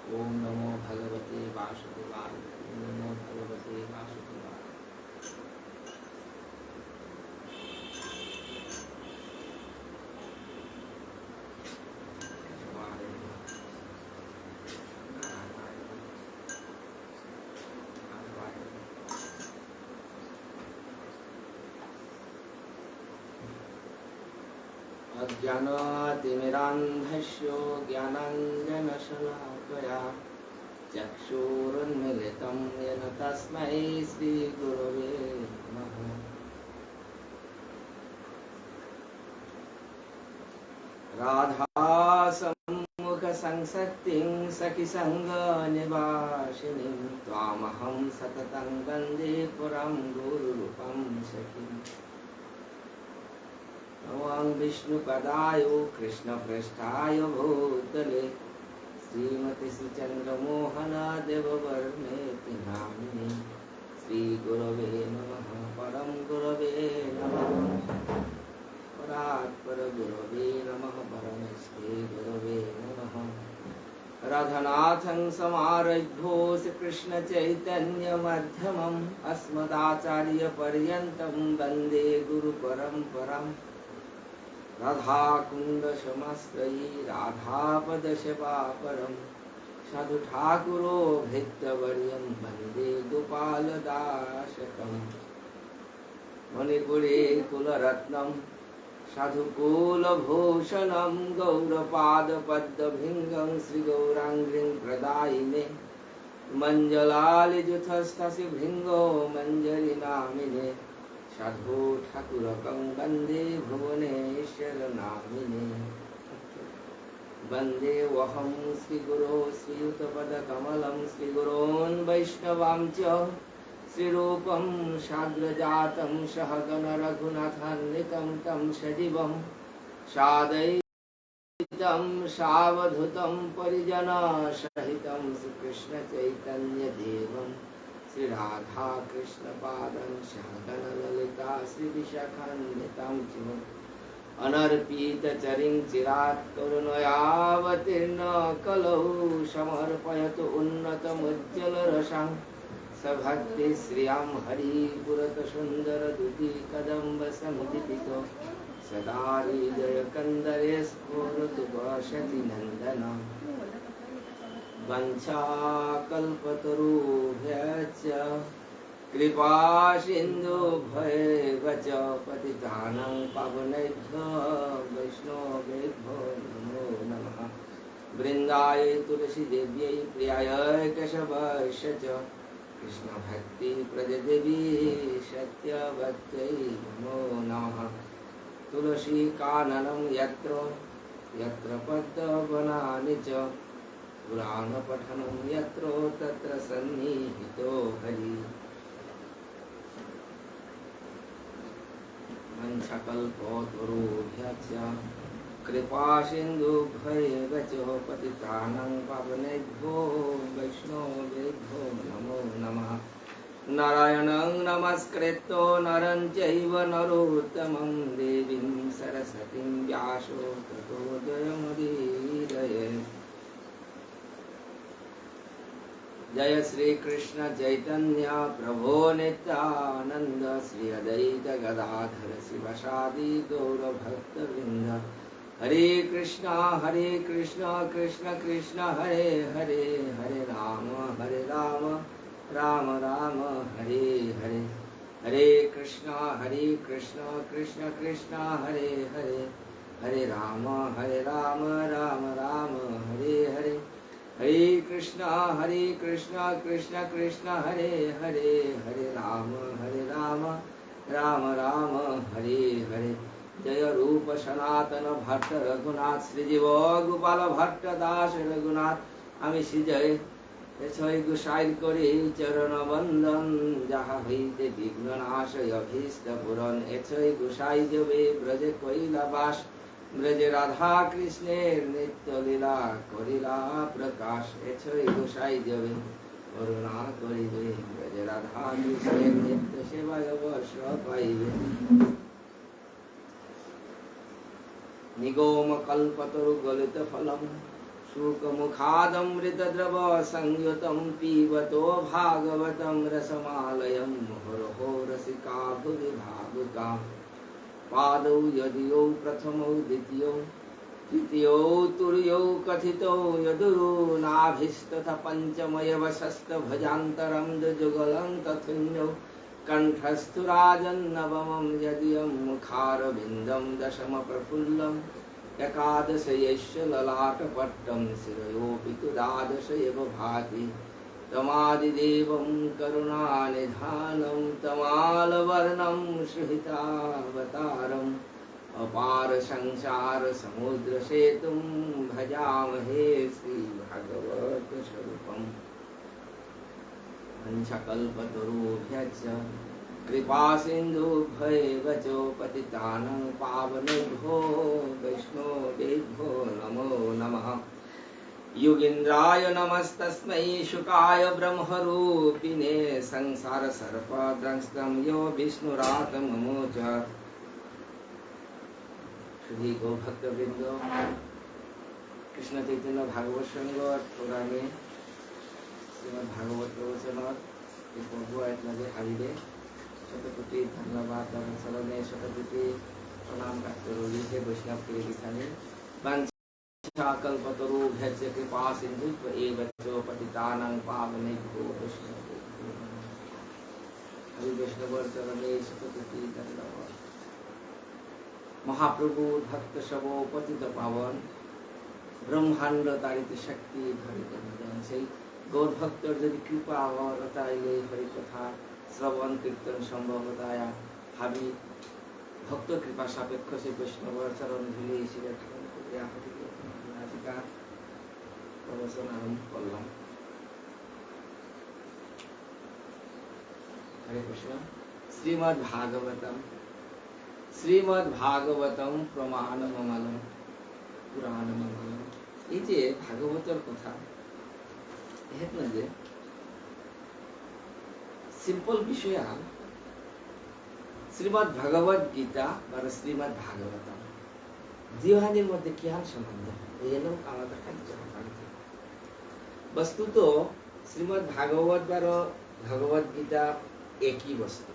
ओम नमो भगवते वासुदेवाय। ओम नमो भगवते वासुदेवाय। अज्ञानातिमिरान्धस्य ज्ञानाञ्जनशलाकया चक्षुरुन्मीलितं येन तस्मै श्रीगुरवे नमः। राधासम्मुखसंसक्तिं सखिसङ्गनिवासिनीं त्वामहं सततं वन्दे पुरं गुरुरूपं सखीम्। नमः विष्णुपदाय कृष्णपृष्ठाय भूतले श्रीमती श्रीचन्द्रमोहन देववर्मेति नामिने श्रीगुरवे नमः। परं गुरवे नमः। परात्परगुरवे नमः। परमश्री गुरवे नमः। राधानाथं समारभ्यो श्रीकृष्णचैतन्यमध्यमम् अस्मदाचार्यपर्यन्तं वन्दे गुरुपरम्पराम्। राधाकुण्डसमाश्रयी राधापदसेवापरं साधु ठाकुरो भृत्यवर्यं वन्दे गोपालदासकम्। मणिपुरे कुलरत्नं साधुकुलभूषणं गौरपादपद्मभृङ्गं श्रीगौराङ्गीं प्रदायिने मञ्जलालिजुथस्तस्य भृङ्गो मञ्जरीनामिने साधु ठाकुरकं वन्दे भुवनेश्वर नामिने। वन्दे वहं श्रीगुरो श्रीयुतपदकमलं श्रीगुरोन् वैष्णवांश्च श्रीरूपं साग्रजातं सहगण रघुनाथान्वितं तं सजीवं साद्वैतं सावधूतं परिजनसहितं श्रीकृष्णचैतन्यदेवं श्रीराधा कृष्णपादं सहगण ललिता श्रीविशाखान्वितं च अनर्पितचरिं चिरात् करुणयावतीर्ण कलौ समर्पयतु उन्नतमुज्ज्वलरसां सभक्ति श्रियां हरिपुरतसुन्दरदुति कदम्बसमुदितो सदा हृदयकन्दरे स्फुरतु वसति नन्दनम्। वञ्चाकल्पतरुभ्यश्च कृपा सिन्धुभ्यैव च पतितानां पावनेभ्यो वैष्णवेभ्यो नमो नमः। वृन्दाय तुलसीदेव्यै प्रियाय केशवाय च कृष्णभक्तिप्रददेवी सत्यवत्यै नमो नमः। तुलसीकाननं यत्र यत्र पद्मवनानि च पुराणपठनं यत्र तत्र सन्निहितो हरिः। वंशकल्पतरुभ्यश्च कृपा सिन्धुभ्यैव च पतितानां पावनेभ्यो वैष्णवेभ्यो नमो नमः। नारायणं नमस्कृत्य नरं चैव नरोत्तमं देवीं सरस्वतीं व्यासो ततो जयमुदीरयेत्। जय श्री कृष्ण चैतन्य प्रभो नित्यानंद श्री अद्वैत गदाधर शिवसादि गौर भक्तवृंद। हरे कृष्णा कृष्ण कृष्ण हरे हरे हरे राम राम राम हरे हरे। हरे कृष्णा कृष्ण कृष्ण हरे हरे हरे राम राम राम हरे हरे। हरे कृष्णा कृष्ण कृष्ण हरे हरे हरे राम राम राम हरे हरे। जय रूप सनातन भट्ट रघुनाथ श्रीजीव गोपाल भट्ट दास रघुनाथ आमी श्रीजय ছয় গোসাইর করে চরণ বন্দন যাহা হইতে বিঘ্ন নাশয় অভীষ্ট পূরণ। এছয় গোসাই দেবে ব্রজে কৈলাবাস ব্রজে রাধা কৃষ্ণের নিত্য লীলা করিলা প্রকাশ। এছয় গোসাই দেবে করুণা করিবে ব্রজে রাধা কৃষ্ণের নিত্য সেবায় অবশ্য পাইবে। নিগম কল্পতরু গলিত ফলম शुकमुखादमृतद्रव संयुतं पीबतो भागवतं रसमालयं मुहुर्हो रसिका भुवि भावुका पादौ यदियो प्रथमौ द्वितीयौ तृतीयो तुर्यौ कथितो यदुरो नाभिस्तथा पञ्चमयवशस्तभजान्तरं जुगलं तथुन्यौ कण्ठस्थुराजन्नवमं यदियं मुखारविन्दं दशमप्रफुल्लम् एकादश यस्य ललाटपट्टं शिरयोऽपि तु द्वादश एव भाति तमादिदेवं करुणानिधानं तमालवर्णं सुहितावतारम् अपार संसार समुद्रसेतुं भजामहे श्रीभगवत्स्वरूपम् वंशकल्पतरुभ्यश्च कृपा सिन्धुभ्यैव च पतितानां पावनेभ्यो वैष्णवेभ्यो नमो नमः। योगीन्द्राय नमस्तस्मै शुकाय ब्रह्मरूपिणे संसारसर्पदंष्ट्रं यो विष्णुरात्ममोच। श्री गौ भक्तवृंद कृष्ण चैतन्य भागवत संघ पुराणे श्रीमद् भागवत प्रवचनात हारिले शतकोटी धन्यवाद चरणे शतकोटी प्रणाम करो हे वैष्णव के दिखाने कल्पतरुभ्यश्च कृपा सिन्धुभ्यैव च पतितानां पावनेभ्यो वैष्णवेभ्यो हरि वैष्णव चरणे शतकोटी धन्यवाद। महाप्रभु भक्त सबो पतित पावन ब्रह्मांड तारित शक्ति भरित সেই গৌর ভক্তর যদি কৃপা হয় তাইলে হরি কথা শ্রবণ কীর্তন সম্ভব হয়। ভাবি ভক্ত কৃপা সাপেক্ষ সেই বৈষ্ণবর চরণ ধুলে শিবের ঠাকুর করে আজিকার প্রবচন আরম্ভ করলাম। হরে কৃষ্ণ। শ্রীমদ্ ভাগবতম শ্রীমদ্ ভাগবতম প্রমাণমমলম পুরাণমমলম। এই যে ভাগবতের কথা যে সিম্পল বিষয় শ্রীমদ্ ভগবত গীতা বা শ্রীমদ্ ভাগবতম দুহানির মধ্যে কি হান সম্বন্ধ এরকম আলাদা কার্য বস্তুত শ্রীমদ্ ভাগবত বা ভগবত গীতা একই বস্তু।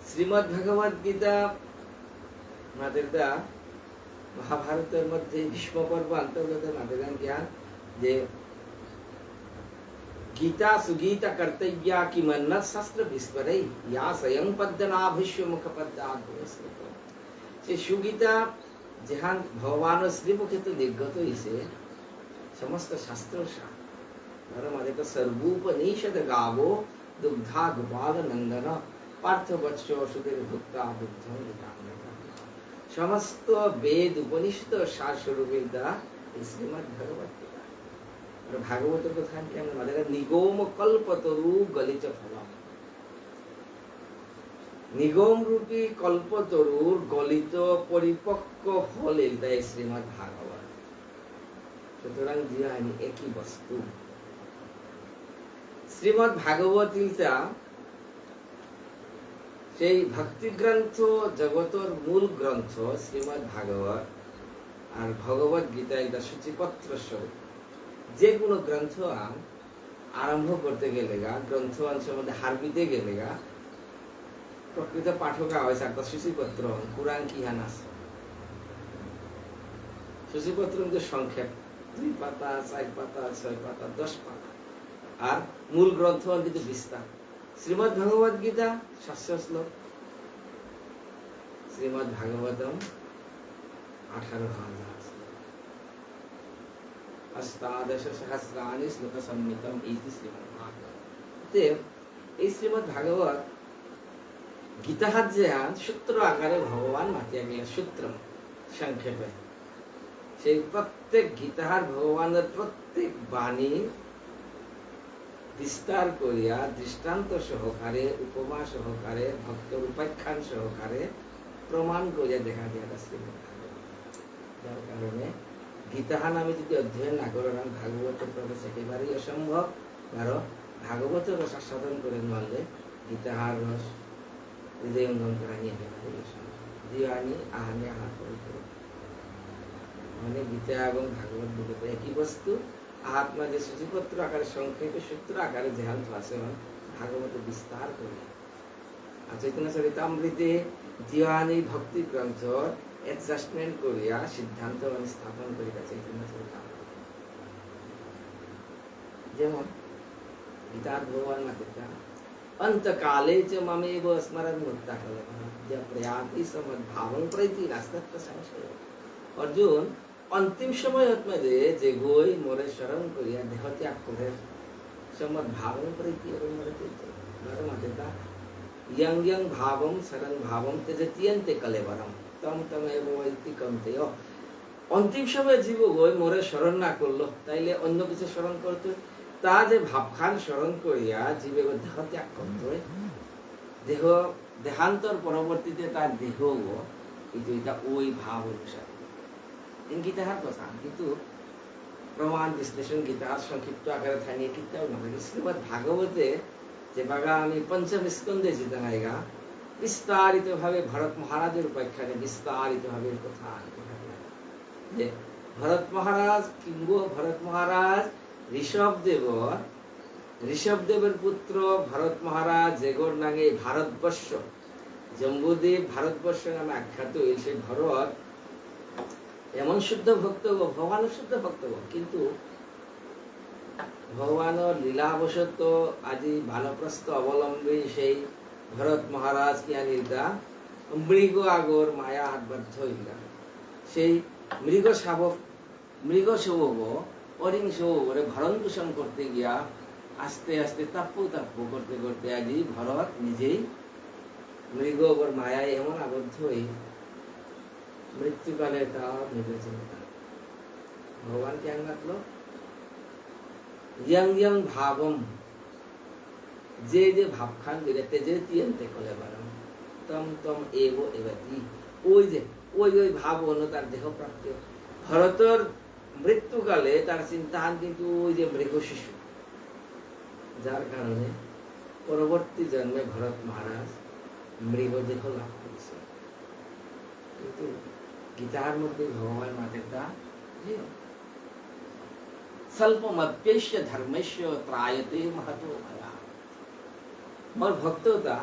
শ্রীমদ্ ভগবত গীতা আমাদের মহাভারতের মধ্যে ভীষ্ম পর্ব অন্তর্গত আমাদের জ্ঞান যে गीता सुगीता कर्तव्या की मन्नत शस्त्र विस्मरै या स्वयं पद्मनाभस्य मुखपद्मात् पुरस्कृत। से सुगीता जहां भगवान श्रीमुखे तो निर्गत হইছে সমস্ত শাস্ত্র সার ধরো আমাদের তো সর্বোপনিষদ গাবো দুগ্ধা গোপাল নন্দন পার্থ বৎস সুদের ভুক্তা দুগ্ধ সমস্ত বেদ উপনিষদ সার স্বরূপের দ্বারা শ্রীমদ্ ভগবত গীতা। और भागवत কথা কি আমরা বলে নিগম কল্পতরু গলিত ফলম। নিগম রূপী কল্পতরুর গলিত পরিপক্ক ফল এটাই শ্রীমদ্ ভাগবত। সুতরাং দুহানি একই বস্তু। শ্রীমদ্ ভাগবত গীতা সেই ভক্তি গ্রন্থ জগতের মূল গ্রন্থ শ্রীমদ্ ভাগবত আর ভগবত গীতা এটা সূচিপত্র স্বরূপ। যে কোনো গ্রন্থ আরম্ভ করতে গেলে গ্রন্থ সম্বন্ধে হারবিতে গেলে প্রকৃত পাঠক হয়েছে একটা সূচিপত্র কোরআন কি হান আছে সূচিপত্র কিন্তু সংক্ষেপ 2 পাতা 4 পাতা 6 পাতা 10 পাতা আর মূল গ্রন্থ কিন্তু বিস্তার। শ্রীমদ্ ভগবত গীতা 700 শ্লোক শ্রীমদ্ ভাগবতম 18,000 अष्टादश सहस्राणि श्लोक सम्मितम इति श्रीमद् भागवत। এই শ্রীমদ্ ভাগবত গীতাহার যে সূত্র আকারে ভগবান মাতিয়া গেলেন সূত্র সংক্ষেপে সেই প্রত্যেক গীতাহার ভগবানের প্রত্যেক বাণী বিস্তার করিয়া দৃষ্টান্ত সহকারে উপমা সহকারে ভক্তর উপাখ্যান সহকারে প্রমাণ করিয়া দেখা দিয়া শ্রীমদ্ ভাগবত। যার কারণে গীতাহান আমি যদি অধ্যয়ন না করলাম ভাগবতের প্রবেশ একেবারেই অসম্ভব। কারণ ভাগবতের রস আস্বাদন করে নলে গীতাহার রস হৃদয়ঙ্গম করা নিয়ে একেবারেই অসম্ভব। দিওয়ানি আহানে আহার করে মানে গীতা এবং ভাগবত দুটো একই বস্তু আত্মা যে সূচিপত্র আকারে সংক্ষেপে সূত্র আকারে যেহান্ত আছে ভাগবত বিস্তার করে আর চৈতন্য চরিতামৃতে দিওয়ানি ভক্তি গ্রন্থ অ্যাডজাস্টমেন্ট করিয়া সিদ্ধান্ত স্থাপন করিয়া চৈতন্য চরিতামৃত যেমন গীতার ভগবান মাতা अंतकाले च ममेव स्मरन् मुक्ता जब प्रयाति समद्भावं प्रति नास्तत्र संशय अर्जुन अंतिम समय मध्ये जे गोई मोरे शरण करिया देह त्याग करे समद्भावं प्रति और मोरे चित्त नरम देता यं यं भावं शरण भावं त्यजत्यन्ते कलेवरम तम तमेव वैति कमतेय अंतिम समय जीव गोई मोरे शरण ना करलो ताइले अन्य किछु शरण करते তা যে ভাবখান স্মরণ করিয়া জীবে দেহ ত্যাগ করতে দেহ দেহান্তর পরবর্তীতে তার দেহ কিন্তু এটা ওই ভাব অনুসারে গীতার কথা কিন্তু প্রমাণ বিশ্লেষণ গীতার সংক্ষিপ্ত আকারে থানিয়ে কিতাও না শ্রীমদ ভাগবতে যে বাগা আমি পঞ্চম স্কন্ধে যেতে নাইগা বিস্তারিত ভাবে ভরত মহারাজের উপাখ্যানে বিস্তারিত ভাবে কথা যে ভরত মহারাজ কিংবা ভরত মহারাজ ঋষভদেবের পুত্র ভরত মহারাজ যেগর নাগে ভারতবর্ষ জম্বুদ্বীপ ভারতবর্ষ নামে আখ্যাত সে ভরত এমন শুদ্ধ ভক্ত ভগবানের শুদ্ধ ভক্ত কিন্তু ভগবানের লীলাবশত আজি বানপ্রস্থ অবলম্বী সেই ভরত মহারাজ কি আনিলতা মৃগ আগর মায়া আবদ্ধ হইলা সেই মৃগ শাবক অরিংস ওরে ভরণ পোষণ করতে গিয়া আস্তে আস্তে তাপ্পু করতে করতে আজি ভরত নিজেই মৃগ ওর মায়ায় এমন আবদ্ধ হয়ে মৃত্যুকালে তা নির্বাচন ভগবান কি আনলো ইয়ং ইয়ং ভাবম যে যে ভাবখান বিরেতে যে তিয়ন্তে কলে বারম তম তম এব এবাতি ওই যে ওই ওই ভাব হলো তার দেহ প্রাপ্তি ভরতর মৃত্যুকালে তার চিন্তাহান কিন্তু ওই যে মৃগ শিশু যার কারণে পরবর্তী জন্মে ভরত মহারাজ মৃগদেহ লাভ করেছে কিন্তু গীতার মধ্যে ভগবান মাতা স্বল্পমপ্যস্য ধর্মস্য ত্রায়তে মহতো ভয়া মোর ভক্ততা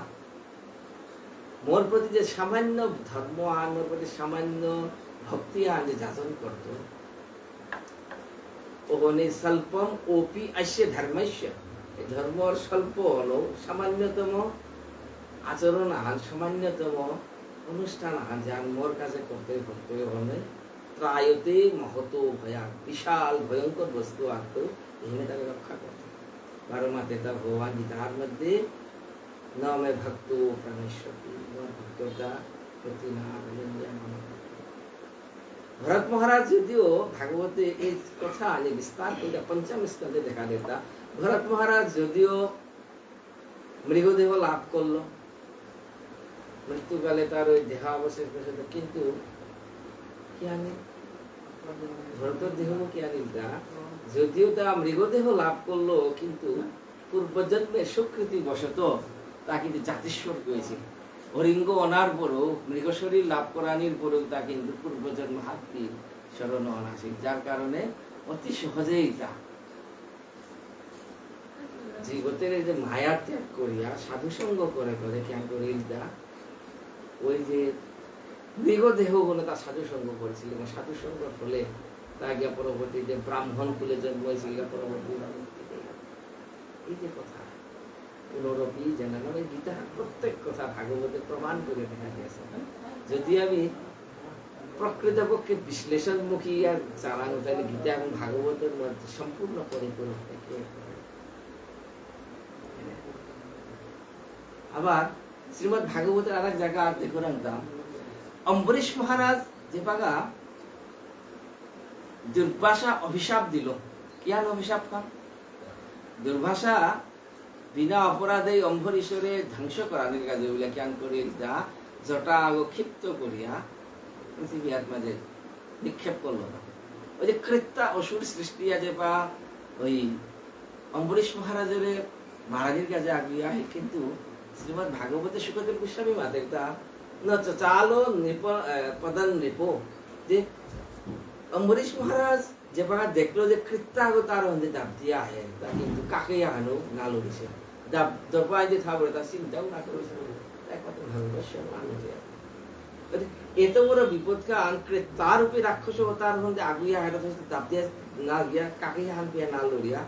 মোর প্রতি যে সামান্য ধর্ম আন মোর প্রতি সামান্য ভক্তি আন যে যাচন করত ওখানে স্বল্পম ওপি আস্য ধর্মস্য ধর্মর স্বল্প হলো সামান্যতম আচরণ আন সামান্যতম অনুষ্ঠান আন যান মোর কাছে করতে করতে হলে ত্রায়তে মহতো ভয়া বিশাল ভয়ঙ্কর বস্তু আত্ম এখানে তাকে রক্ষা করতে বারমাতে তা ভগবান গীতার মধ্যে নমে ভক্ত প্রাণেশ্বরী মোর ভক্ততা প্রতি না ভরত মহারাজ যদিও ভাগবতে এই কথা যে বিস্তার করে পঞ্চম স্কন্ধে দেখা দেতা ভরত মহারাজ যদিও মৃগদেহ লাভ করলো মৃত্যুকালে তার ওই দেহ অবশেষ কিন্তু কি আনি ভরতের দেহ কি আনিতা যদিও তা মৃগদেহ লাভ করলো কিন্তু পূর্বজন্মের স্বীকৃতি বশত তা কিন্তু জাতিস্বর হয়েছিল হরিঙ্গ অনার পরও মৃগ শরীর লাভ করানির পরেও তা কিন্তু পূর্বজন্ম হাতি স্মরণ অনাসিক যার কারণে অতি সহজেই তা জীবতের যে মায়া ত্যাগ করিয়া সাধুসঙ্গ করে করে কেন করে ওই যে মৃগ দেহ গুলো তার সাধুসঙ্গ করেছিল এবং সাধুসঙ্গর ফলে তা গিয়া পরবর্তী যে ব্রাহ্মণ কুলে জন্ম হয়েছিল পরবর্তী এই যে কথা পুনরপি জানানো এই গীতা প্রত্যেক কথা ভাগবতে প্রমাণ করে দেখা গেছে যদি আমি প্রকৃতপক্ষে বিশ্লেষণমুখী আর চালানো তাহলে গীতা এবং ভাগবতের মধ্যে সম্পূর্ণ পরিপূরক থেকে আবার শ্রীমদ ভাগবতের আর এক জায়গা আর দেখো রাখতাম অম্বরীশ মহারাজ যে বাগা দুর্বাসা অভিশাপ দিল কিয়ান অভিশাপ কাম দুর্বাসা বিনা অপরাধে অম্বরীশ্বরে ধ্বংস করানোর কাজে বলে কেন করে জটা আগো ক্ষিপ্ত করিয়া পৃথিবী মাঝে নিক্ষেপ করলো না ওই যে কৃত্যা অসুর সৃষ্টি আছে বা ওই অম্বরীশ মহারাজের মহারাজের কাছে আগিয়া কিন্তু শ্রীমদ ভাগবতে সুখদেব গোস্বামী মাতে তা চালো পদন নৃপ যে अम्बरीश महाराज जेव्हा देखलो जे कृत्यावतार म्हणजे दाबदिया आहे কিন্তু কাকে আনো না লড়িছে দবাই যে থাবড়তা চিন্তাও না করেছে একমাত্র ভারতবর্ষের মানুষ এত বড় বিপদকে আনকে তার উপরে রাক্ষস অবতার হতে আগুয়া হেরা দাবদিয়া না গিয়া কাকে হান পিয়া না লড়িয়া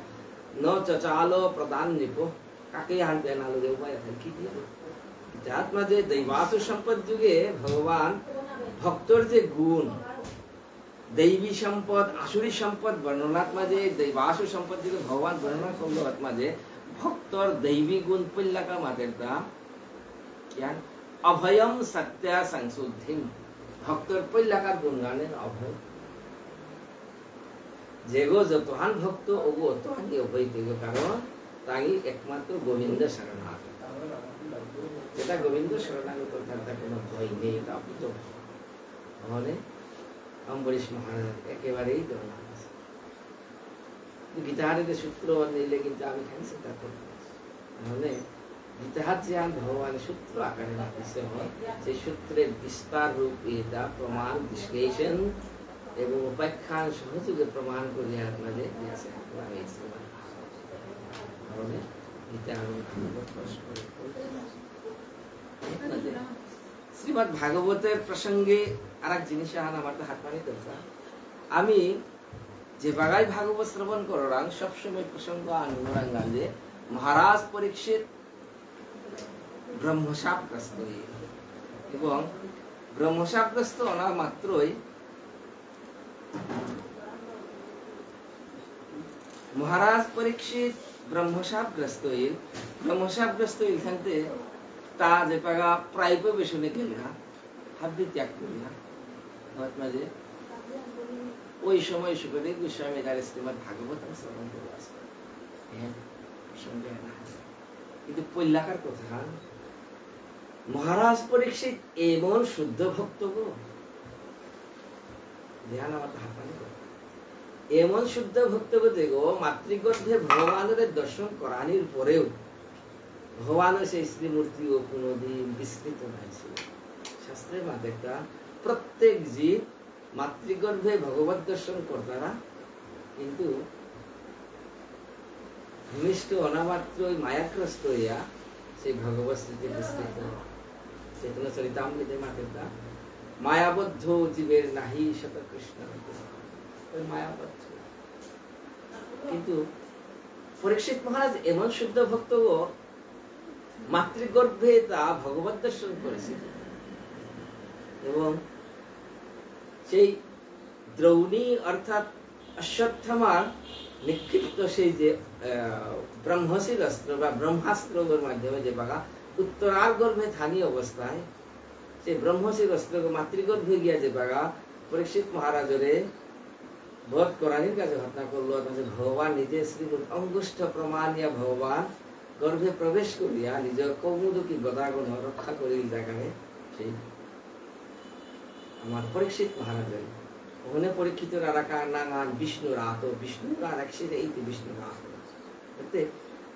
ন চচালো প্রদান নিপো কাকে হান পিয়া না লড়িয়া উপায় আছে কি দিয়া যাত মাঝে দৈবাসু সম্পদ যুগে ভগবান ভক্তর যে গুণ दैवी संपद आसुरी संपद वर्णनात माझे दैवासु संपद जे भगवान वर्णना करलो आत माझे भक्तर दैवी गुण पडला का मातेरता यान अभयम सत्य संशुद्धिम भक्तर पडला का गुणगाने अभय जेगो जतहान भक्त ओगो तहान अभय तेगो कारण तांगी एकमात्र गोविंद शरणागत যেটা গোবিন্দ শরণাগত তার কোনো ভয় নেই তা তো মানে अम्बरीश महाराज एकेबारेই দরকার আছে গীতার যে সূত্র নিলে কিন্তু আমি খালি চিন্তা করব মানে গীতার যে ভগবান সূত্র আকারে লিখেছে হয় সেই সূত্রের বিস্তার রূপ এটা প্রমাণ বিশ্লেষণ এবং উপাখ্যান সহযোগে প্রমাণ করিয়া আপনাদের দিয়েছে মানে গীতা শ্রীমদ ভাগবতের প্রসঙ্গে আরেক জিনিস আহান আমার তো হাত পানি দরকার আমি যে বাগাই ভাগবত শ্রবণ করাং সবসময় প্রসঙ্গ আনুরাঙ্গান যে মহারাজ পরীক্ষিত ব্রহ্মশাপগ্রস্ত এবং ব্রহ্মশাপগ্রস্ত না মাত্রই মহারাজ পরীক্ষিত ব্রহ্মশাপগ্রস্ত এখানতে তা যে পাগা প্রাইপ বেশনে গেলা হাবি ত্যাগ করিয়া মাঝে ওই সময় সুখদেব গোস্বামী তার শ্রীমদ ভাগবত শ্রবণ করে আসে কিন্তু পল্লাকার কথা মহারাজ পরীক্ষিত এমন শুদ্ধ ভক্ত গো ধ্যান আমার হাতানি এমন শুদ্ধ ভক্ত গো দেখো মাতৃগর্ভে ভগবানের দর্শন করানির পরেও ভগবানের সেই শ্রীমূর্তি ও কোনদিন বিস্মৃত হয়েছে শাস্ত্রের মাধ্যমে প্রত্যেক জীব মাতৃগর্ভে ভগবত দর্শন করতারা কিন্তু ভূমিষ্ঠ অনামাত্রই মায়াগ্রস্ত হইয়া সেই ভগবত স্মৃতি বিস্মৃত চেতন চরিতামৃতে মাধ্যমে মায়াবদ্ধ জীবের নাহি শত কৃষ্ণ মায়াবদ্ধ কিন্তু পরীক্ষিত মহারাজ এমন শুদ্ধ ভক্ত মাতৃগর্ভে তা ভগবত দর্শন করেছিল এবং সেই দ্রৌণী অর্থাৎ অশ্বত্থামার নিক্ষিপ্ত সেই যে ব্রহ্মশির অস্ত্র বা ব্রহ্মাস্ত্রের মাধ্যমে যে বাগা উত্তরার গর্ভে ধানী অবস্থায় সেই ব্রহ্মশির অস্ত্র মাতৃগর্ভে গিয়া যে বাগা পরীক্ষিত মহারাজরে বধ করানির কাছে ঘটনা করলো ভগবান নিজে শ্রীমূর্তি অঙ্গুষ্ঠ প্রমাণ ইয়া ভগবান গর্ভে প্রবেশ করিয়া নিজের কৌমুদকী গদাগণ রক্ষা করিল জায়গায় সেই আমার পরীক্ষিত মহারাজের ওখানে পরীক্ষিত রাখার নাগান বিষ্ণুরাত বিষ্ণুরাত একসাথে এই বিষ্ণুরাত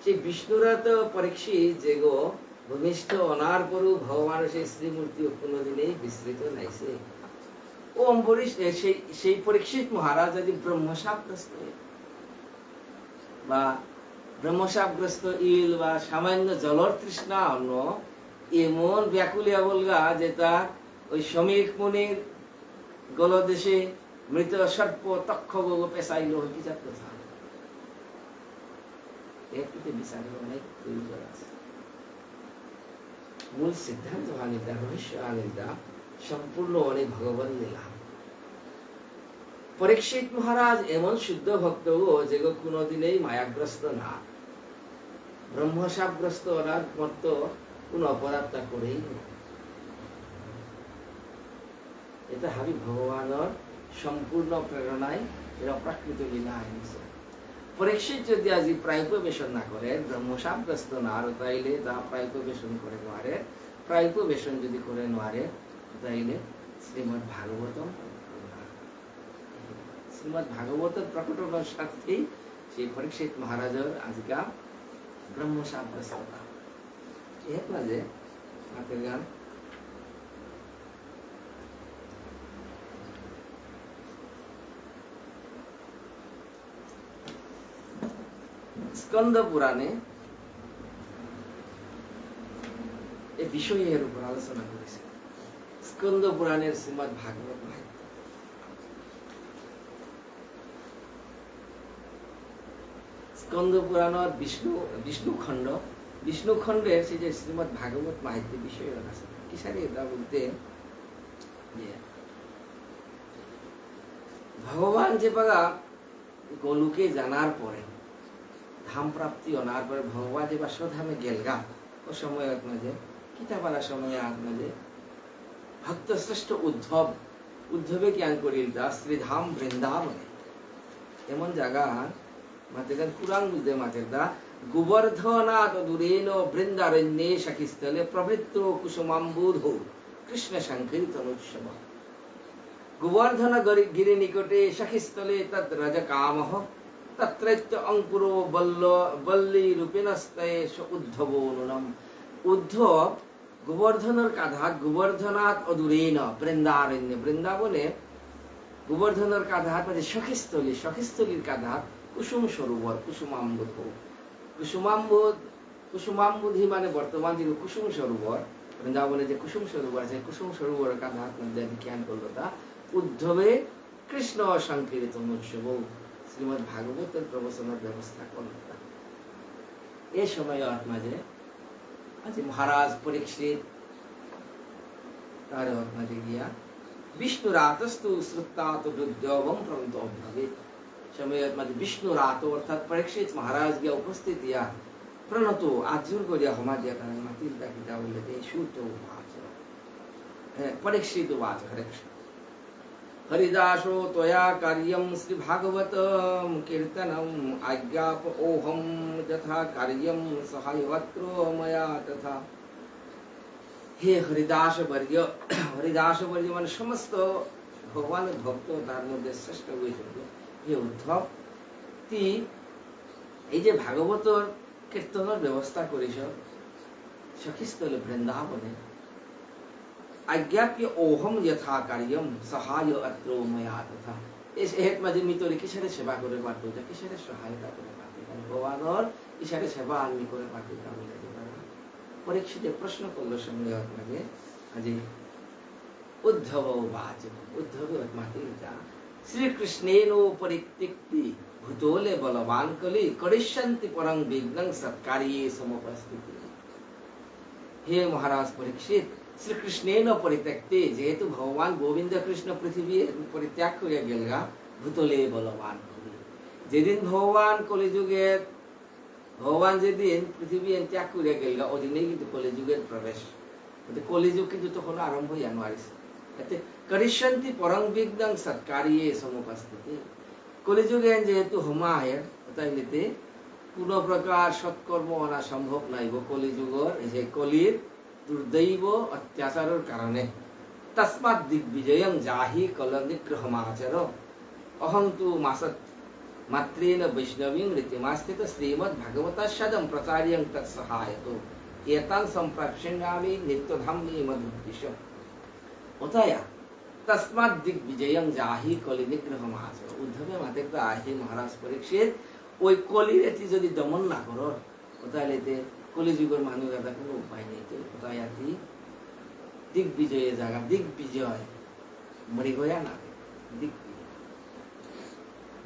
সেই বিষ্ণুরাত পরীক্ষিত যে গো ভূমিষ্ঠ অনার পরু ভগবান সেই শ্রীমূর্তি কোনোদিনেই বিস্তৃত নাইছে ও অম্বরীশ সেই পরীক্ষিত মহারাজ যদি ব্রহ্মশাপগ্রস্ত বা ব্রহ্মশাপগ্রস্ত ইল বা সামান্য জলর তৃষ্ণা অন্য এমন ব্যাকুলিয়া বলগা যেটা ওই শ্রমিক মুনির গলদেশে মৃত সর্প তক্ষ গো পেশাইল কি যাত কথা এটিতে বিচারের অনেক প্রয়োজন আছে মূল সিদ্ধান্ত আনিতা রহস্য আনিতা সম্পূর্ণ অনেক ভগবান লীলা পরীক্ষিত মহারাজ এমন শুদ্ধ ভক্ত যে কোনোদিনেই মায়াগ্রস্ত না ব্রহ্মশাপগ্রস্ত ওনার মত কোন অপরাধটা করেই না এটা হাবি ভগবানের সম্পূর্ণ প্রেরণায় এর অপ্রাকৃত লীলা আনিছে পরীক্ষিত যদি আজি প্রায়োপবেশন না করে ব্রহ্মশাপগ্রস্ত না আর তাইলে তা প্রায়োপবেশন করে নোয়ারে প্রায়োপবেশন যদি করে নোয়ারে তাইলে শ্রীমদ ভাগবতম শ্রীমদ ভাগবতের প্রকটনের সাথেই সেই পরীক্ষিত মহারাজের আজকা ব্রহ্মশাপগ্রস্ততা এর মাঝে হাতের গান স্কন্দ পুরাণে এই বিষয়ের উপর আলোচনা করেছে। স্কন্দ পুরাণের শ্রীমদ ভাগবত মাহাত্ম্য। স্কন্দ পুরাণের বিষ্ণু খণ্ডের সেই যে শ্রীমদ ভাগবত মাহাত্ম্য বিষয় আছে কি সারি এটা বলতে যে ভগবান যে পাগা গোলুকে জানার পরে ধাম প্রাপ্তি অনার পরে ভগবান যে বা স্বধামে গেলগা ও সময় মাঝে কিতাবালা সময় মাঝে ভক্ত শ্রেষ্ঠ উদ্ধবে জ্ঞান করিল দা শ্রীধাম বৃন্দাবনে এমন জায়গা মাতেদার কুরাং বুঝতে মাতেদা গোবর্ধনাথ দূরেন বৃন্দারণ্যে সখিস্থলে প্রবৃত্ত কুসুমাম্বুধ কৃষ্ণ সংকীর্তনোৎসব গোবর্ধন গিরি নিকটে সখিস্থলে তদ রজকামঃ তত্রৈত্য অঙ্কুরো বল্লী রূপেণস্তয়ে উদ্ধবো নুনম। উদ্ধব গোবর্ধনের কাঁধা গোবর্ধনাথ অদূরেন বৃন্দারণ্য বৃন্দাবনে গোবর্ধনের কাঁধা মানে সখিস্থলীর কাঁধা কুসুম সরোবর কুসুমাম্বুধি মানে বর্তমান যে কুসুম সরোবর বৃন্দাবনে যে কুসুম সরোবর আছে কুসুম সরোবরের কাঁধা মধ্যে জ্ঞান করলো তা উদ্ধবে কৃষ্ণ সংকীর্তন উৎসব শ্রীমদ ভাগবতের প্রবচনের ব্যবস্থা করল। এ সময় মাঝে আজ মহারাজ পরীক্ষিত তার মাঝে গিয়া বিষ্ণু রাতস্তু শ্রুতাত হৃদয়ম প্রন্ত অভ্যবে সময় মাঝে বিষ্ণু রাত অর্থাৎ পরীক্ষিত মহারাজ গিয়া উপস্থিত ইয়া প্রণত আজুর করিয়া হমা দিয়া কারণ মাতির ডাকিতা বলে যে সুত বাচ পরীক্ষিত বাচ হরে কৃষ্ণ हरिदासो त्वया कार्यं श्री भागवतम कीर्तनम आज्ञाप ओहम यथा कार्यं सहायवत्रो मया तथा। हे हरिदास वर्य মানে সমস্ত ভগবানের ভক্ত তার মধ্যে শ্রেষ্ঠ বৈশিষ্ট্য হে উদ্ধব তি এই যে ভাগবতর কীর্তনের ব্যবস্থা করিস সখিস্থলে বৃন্দাবনে আজ্ঞাপ্য ওহম যথা কার্যম সহায় অত্র ময়া তথা এই হেত মাঝে মিতরে কিসের সেবা করে পারতো যা কিসের সহায়তা করে পারতো ভগবানের কিসের সেবা আমি করে পারতো আমি যেতে পারবো। পরীক্ষিতে প্রশ্ন করলো সঙ্গে মাঝে আজি উদ্ধব বাচ উদ্ধব মাতে যা শ্রীকৃষ্ণেন পরিত্যক্তি ভূতলে বলবান কলি করিষ্যন্তি পরং বিঘ্নং সৎকার্যে সমুপস্থিতি। হে মহারাজ পরীক্ষিত শ্রীকৃষ্ণেন পরিত্যক্তে যেহেতু ভগবান গোবিন্দ কৃষ্ণ পৃথিবী পরিত্যাগ করিয়া গেলগা ভূতলে বলবান কলি যেদিন ভগবান যেদিন পৃথিবী ত্যাগ করিয়া গেলগা ওদিনেই কিন্তু কলিযুগের প্রবেশ কলিযুগ কিন্তু তখন আরম্ভ হইয়া নোৱাৰিছে এতে করিষ্যন্তি পরং বিঘ্নং সৎকার্যে সমুপস্থিতি কলিযুগে যেহেতু হোমা আহে তাইলেতে কোন প্রকার সৎকর্ম অনা সম্ভব নাইব কলিযুগর যে কলির দুর্দৈব অত্যাচারের কারণে তস্মাৎ দিগ্বিজয়ং জাহি কলনিগ্রহমাচর অহং তু মাত্রেণ বৈষ্ণবীং রীতিমাস্থিত শ্রীমদ ভাগবতাস্যদম প্রচার্যং তৎসহায়তো এতাং সম্প্রক্ষিণামি নিত্যধাম্নি মদুদ্দিশম। অতয়া তস্মাৎ দিগ্বিজয়ং জাহি কলিনিগ্রহমাচর উদ্ধবে মাতে হে মহারাজ পরীক্ষিত ওই কলির এটি যদি দমন না করো তাহলে কলিযুগের মানুষ দাদা কোনো উপায় নেই কোথায় আতি দিগ্বিজয়ের জায়গা দিগ্বিজয় মরি গয়া না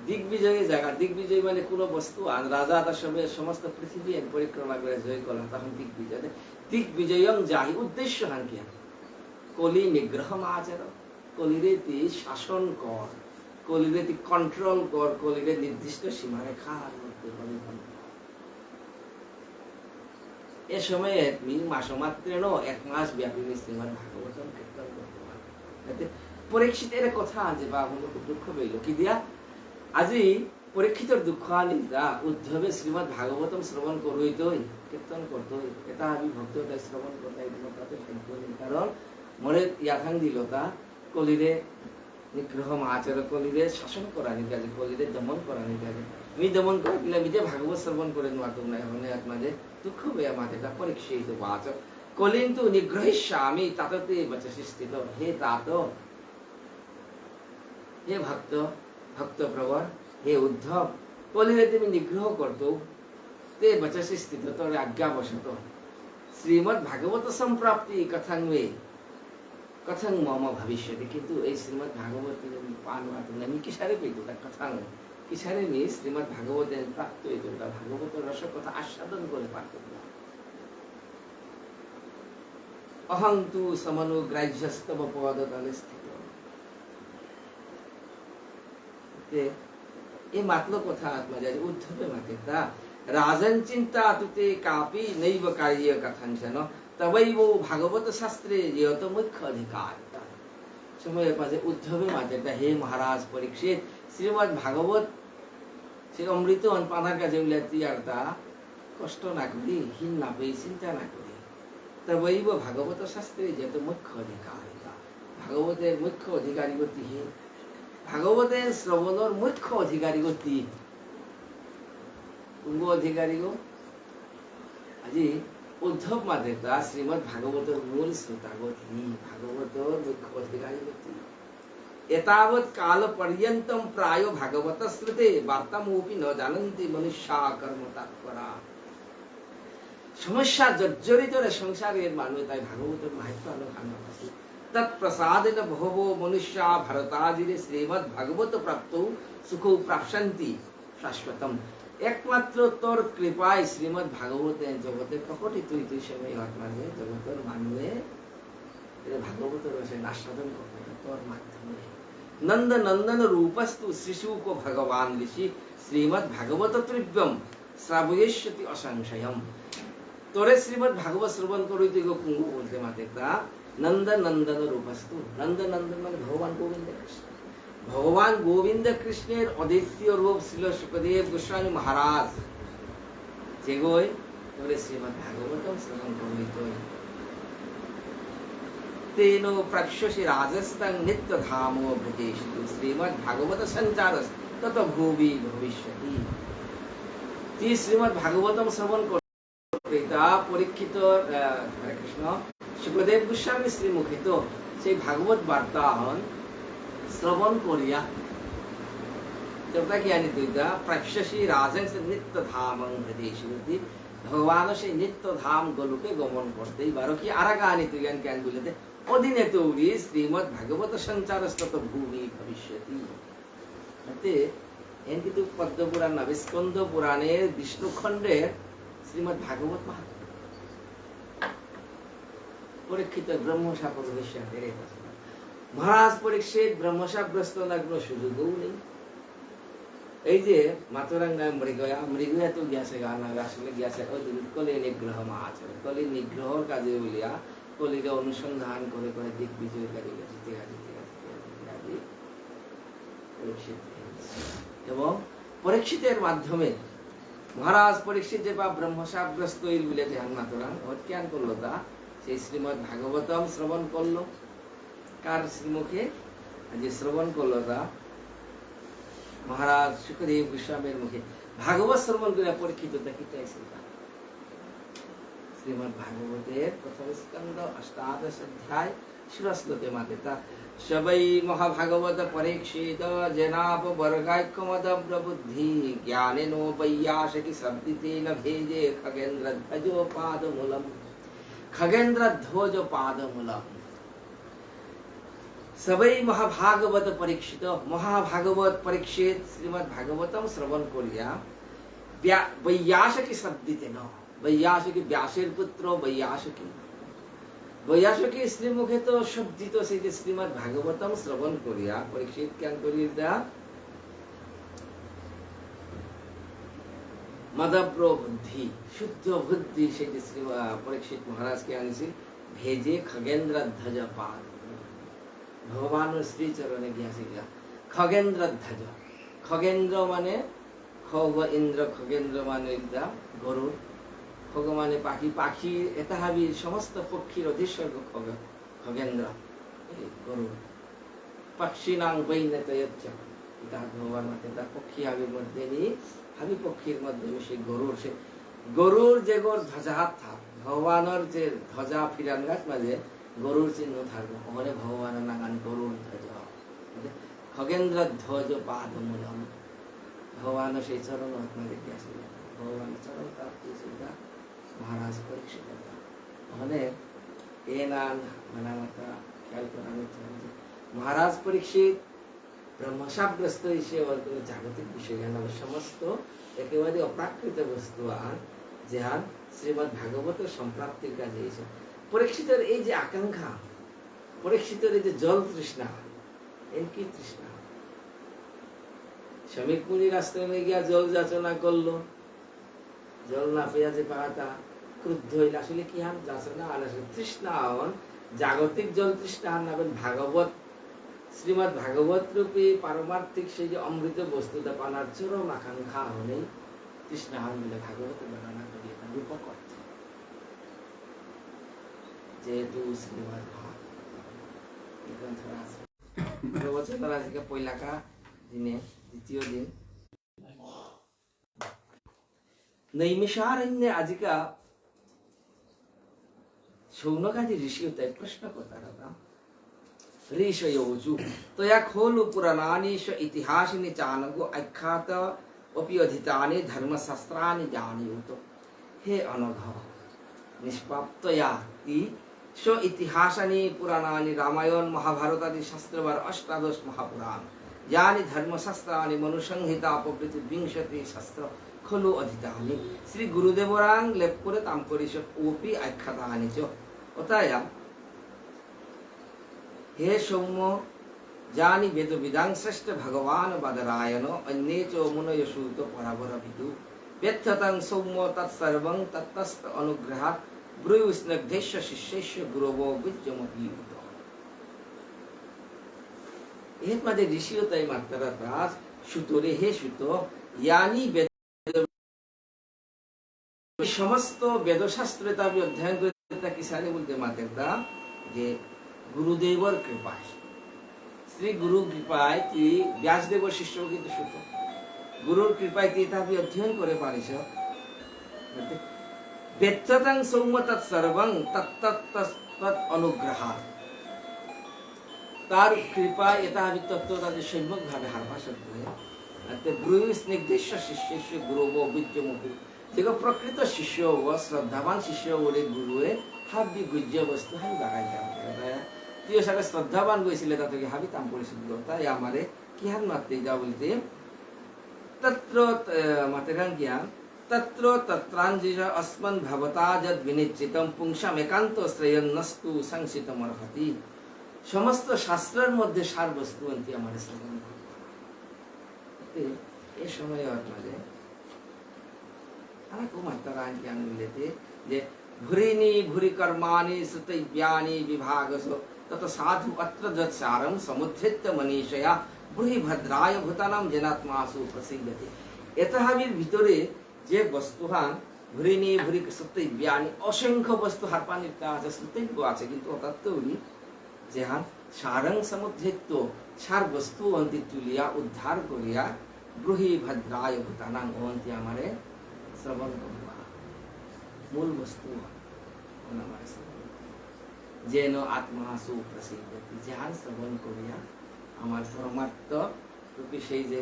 দিগ্বিজয়ের জায়গা দিগ্বিজয় মানে কোনো বস্তু আর রাজা তার সময় সমস্ত পৃথিবী পরিক্রমা করে জয় করলাম তখন দিগ্বিজয় দিগ্বিজয়ং যাহি উদ্দেশ্য হাঙ্কিয়া কলি নিগ্রহম আচর কলিরে শাসন কর কলিরে কন্ট্রোল কর কলিরে নির্দিষ্ট সীমারেখার মধ্যে এ সময়ে মাসমাত্রেণ এক মাস ব্যাপী শ্রীমদ ভাগবতম কীর্তন করতে পারে। পরীক্ষিতের কথা যে বা খুব দুঃখ পেল কি দিয়া আজি পরীক্ষিতের দুঃখ আনিতা উদ্ধবে শ্রীমদ ভাগবতম শ্রবণ করইতই কীর্তন করতই এটা আমি ভক্ত শ্রবণ করতাই তাতে ভাগ্য নেই কারণ মনে ইয়াথাং দিল তা কলিরে নিগ্রহম আচর কলিরে শাসন করানি কাজে কলিরে দমন করানি কাজে আমি দমন করে দিলে আমি যে ভাগবত শ্রবণ করে নোয়াতুম না হলে মাঝে দুঃখ বেয়া মাঝে তা পরীক্ষিত বাচ কলিন্তু নিগ্রহিষ্যামি তাততে বচসি স্থিত। হে তাত হে ভক্ত প্রবর হে উদ্ধব কলিরে তুমি নিগ্রহ করতো ते वचसि स्थित तोर आज्ञावशत श्रीमद् भागवत संप्राप्ति कथं मम भविष्यति किन्तु এই শ্রীমদ্ ভাগবত পান আমি কিসারে পেতো তা কথাং কিসারে নি শ্রীমদ্ ভাগবতের প্রাপ্ত হইতো তা ভাগবত রস কথা আস্বাদন করে পাঠ করতে अहं तु समनुग्राह्यस्तव पदतले स्थित ते ए मातलो कथा आत्मजारी उद्धवे मातेता राजन चिंता तुते कापि नैव कार्य कथंचन तवैव भागवत शास्त्रे यत मुख्य अधिकार समय पाजे उद्धवे मातेता हे महाराज परीक्षित श्रीमद् भागवत से अमृत अन पानार काजे उलाती आरता कष्ट ना करी हिन ना पे चिंता ना करी तवैव भागवत शास्त्रे यत मुख्य अधिकार भागवतेर मुख्य अधिकारी गति हे भागवतेर श्रवणर मुख्य अधिकारी गति कुंग अधिकारी गो আজি उद्धव मातेता श्रीमद् भागवतर मूल श्रोता गति भागवतर मुख्य अधिकारी गति एतावत् काल पर्यन्तं प्राय भागवत श्रुते वार्तामोपि न जानन्ति मनुष्या कर्म तत्परा समस्या जर्जरित संसारेर मानुष ताई भागवतेर महत्व अनुखान तत्प्रसादेन बहवो मनुष्या भारताजिरे श्रीमद् भागवत प्राप्त सुखौ प्राप्स्यन्ति शाश्वतम् एकमात्र तोर कृपाय श्रीमद् भागवते जगते प्रकटित हইতে समय आत्माने जगतेर मानुषे भागवतेर रसे आस्वादन करते तोर माध्यमे नंद नंदन रूपस्तु शिशुको भगवान ऋषि श्रीमद् भागवत त्रिव्यम श्रावयिष्यति असंशयम तोरे श्रीमद् भागवत श्रवण करिते गो कुंगु बोलते मातेता नंद नंदन रूपस्तु नंद नंदन माने भगवान गोविंद कृष्ण भगवान गोविंद कृष्णेर अद्वितीय रूप श्रील सुखदेव गोस्वामी महाराज जेगोय तोरे श्रीमद् भागवतम श्रवण करितो तेनो प्रक्षसि राजस्थान नित्य धामो भजेषु श्रीमद् भागवत संचारस तत भूवि भविष्यति ती श्रीमद् भागवतम श्रवण करता परीक्षित हरे कृष्ण सुखदेव गोस्वामी श्रीमुखित সেই ভাগবত বার্তা হন শ্রবণ করিয়া দেবতা কি আনি দুইটা প্রাক্ষসী রাজং নিত্য ধামং ভদেশি ভগবান সেই নিত্য ধাম গোলকে গমন করতে বারো কি আরাগা আনি তুই জ্ঞান জ্ঞান বলতে অধীনে তৌরি শ্রীমদ্ ভাগবত সঞ্চারস্তত ভূমি ভবিষ্যতি এতে এন কিন্তু পদ্ম পুরাণ না স্কন্দ পুরাণের বিষ্ণু খণ্ডের শ্রীমদ্ ভাগবত মহাত্ম্য পরীক্ষিত ব্রহ্মশাপ ভবিষ্যতের মহারাজ পরীক্ষিত ব্রহ্মশাপগ্রস্ত লাগলো সুযোগও নেই এই যে মাতরাঙ্গা মৃগয়া তো গিয়াছে গানা আসলে গিয়াছে ওই কলি নিগ্রহ মহাচরণ কলি নিগ্রহর কাজে বলিয়া কলিকে অনুসন্ধান করে করে দিক বিজয়কারী গেছে এবং পরীক্ষিতের মাধ্যমে মহারাজ পরীক্ষিত যে বা ব্রহ্মশাপগ্রস্ত হইল বলে ধ্যান মাতরাং অজ্ঞান করলো তা সেই শ্রীমদ্ ভাগবতম শ্রবণ করলো কার শ্রীমুখে যে শ্রবণ করলো তা মহারাজ সুখদেব গোস্বামীর মুখে ভাগবত শ্রবণ করে পরীক্ষিত দেখিতে শ্রীমদ্ ভাগবতের প্রথম স্কন্ধ অষ্টাদশ অধ্যায় ষোড়শ্লোকে মাতেতা সবৈ মহাভাগবত পরীক্ষিত জনাপ বর্গাক্যমদ প্রবুদ্ধি জ্ঞানেনো বৈয়াসকি শব্দিতেন ভেজে খগেন্দ্র ধ্বজো পাদমূলম खगेन्द्र ध्वज पादमूलम सबै महाभागवत परीक्षित श्रीमद् भागवतम श्रवण करिया वैयासकी शब्दितेन वैयासकी व्यासेर पुत्र वैयासकी श्रीमुखे तो शब्दित से श्रीमद् भागवतम श्रवण करिया परीक्षित ज्ञान करिया मदप्रो बुद्धि शुद्ध बुद्धि से श्री परीक्षित महाराज के आने भेजे खगेन्द्र ध्वज पाद भगवान श्री चरण गया खगेन्द्र ध्वज खगेन्द्र माने खग इंद्र खगेन्द्र माने गरुड़ खग माने पाखी पाखी एता हाबी समस्त पक्षीर अधिसर्ग खग खगेन्द्र गरुड़ पक्षीनां वैनतयच्च इता भगवान माते पक्षी हाबी मध्य नी हाबी पक्षीर मध्य से गरुड़ जे गोर ध्वजा था भगवानर जे ध्वजा फिरांगात माजे गरुड़ चिन्ह थाकबो ओने भगवानर नागान गरुड़ ध्वज खगेन्द्र ध्वज पादमूलम भगवान से चरण आत्मा देखिया भगवान चरण प्राप्ति सुविधा महाराज परीक्षित होता মানে এনান মানামাতা খেয়াল করানো চাই যে মহারাজ পরীক্ষিত ব্রহ্মশাগ্রস্ত হিসেবে বলতে জাগতিক বিষয় সমস্ত একেবারে অপ্রাকৃত বস্তু আর যাহার শ্রীমদ্ ভাগবতের সম্প্রাপ্তির কাজে এসে পরীক্ষিতের এই যে আকাঙ্ক্ষা পরীক্ষিতের এই যে জল তৃষ্ণা এই কি তৃষ্ণা শ্রমিক মুনির আশ্রমে গিয়া জল যাচনা করলো জল না পেয়া যে পাতা ক্রুদ্ধ হইল আসলে কি হান যাচনা আর তৃষ্ণা হন জাগতিক জল তৃষ্ণা হান নাবেন ভাগবত শ্রীমদ্ ভাগবত রূপী পারমার্থিক সেই যে অমৃত বস্তুটা পানার চরম আকাঙ্ক্ষা হলেই তৃষ্ণা হন বলে ভাগবত বর্ণনা করি এটা রূপক অর্থ যেহেতু শ্রীমদ্ গ্রন্থরা আছে প্রবচনরা আজকে পয়লাকা দিনে দ্বিতীয় দিন নৈমিষারণ্যে আজিকা শৌনকাদি ঋষি होता है प्रश्न करता रहता ऋषयोजु तो या खोलु पुराणानि श इतिहासिनि चानको अख्यात अपि अधितानि धर्मशास्त्राणि जानीयुत हे अनघ निष्पाप्तया ति श इतिहासानि पुराणानि रामायण महाभारत आदि शास्त्रवार अष्टादश महापुराण यानि धर्मशास्त्राणि मनुसंहिता प्रभृति विंशति शास्त्र खलु अधितानि श्री गुरुदेवरांग लेपपुरे तामपरिष ओपि आख्यातानि च अतः हे सौम्य जानि वेद विदां श्रेष्ठ भगवान बादरायण अन्ये च मुनय सूत परावर विदु व्यर्थतं सौम्य तत्सर्वं तत्तस्त अनुग्रहात् ब्रूयु स्निग्धेश्य शिष्येश्य गुरवो विद्यमपीयुत हे मध्ये ऋषि होता है मात्रता सुतोरे हे सुतो यानी वेद समस्त वेदशास्त्र अध्ययन करता किसाने बोलते मातेता जे गुरुदेवर कृपा श्री गुरु कृपाय ती व्यासदेवर शिष्य কিন্তু সুত গুরুর কৃপায় ती তাবি অধ্যয়ন করে পারিছ বেত্তং সৌম্যতৎ সর্বং তত্তৎ অনুগ্রহাৎ তার কৃপায় এটা আমি তত্ত্বটা যে সম্যক ভাবে হারবা শব্দ তে ব্রুয়ু স্নিগ্ধেশ্য শিষ্যেশ্য গুরুবো বিদ্যমপি যেগো প্রকৃত শিষ্য ও শ্রদ্ধাবান শিষ্য বলে গুরুয়ে হাবি গুজ্য বস্তু হাবি বাগাই যাবে তুই সাথে শ্রদ্ধাবান গৈছিলে তাকে হাবি তাম পরিশুদ্ধ তাই আমারে কি হান মাতে যা বলতে তত্র মাতে গান জ্ঞান তত্র তত্রাঞ্জিজ अस्मन् भवता যদ বিনিশ্চিতম পুংসাম একান্ত শ্রেয়ন্নস্তু সংসিতমর্হতি সমস্ত শাস্ত্রের মধ্যে সার বস্তু অন্তি আমারে শ্রবণ করতে এই সময় আপনাদের আরেক মাত্রা জ্ঞান মিলেতে যে ভুরিনি ভুরি কর্মাণি শ্রুতব্যানি বিভাগস তত সাধু অত্র যৎসারম সমুদ্ধৃত্য মনীষয়া ব্রুহি ভদ্রায় ভূতানাম জেনাত্মাসু প্রসিদ্ধতি এতহাবির ভিতরে যে বস্তুহান ভুরিনি ভুরি শ্রুতব্যানি অসংখ্য বস্তু হারপানির কাছে শ্রুতব্য আছে কিন্তু অতত্ত্বই যেহান সারং সমুদ্ধৃত্য সার বস্তু অন্তি তুলিয়া উদ্ধার করিয়া ব্রুহি ভদ্রায় ভূতানাম অন্তি আমারে শ্রবণ করবা মূল বস্তু যেন আত্মাসু প্রসিদ্ধতি যাহার শ্রবণ করিয়া আমার পরমাত্ম রূপী সেই যে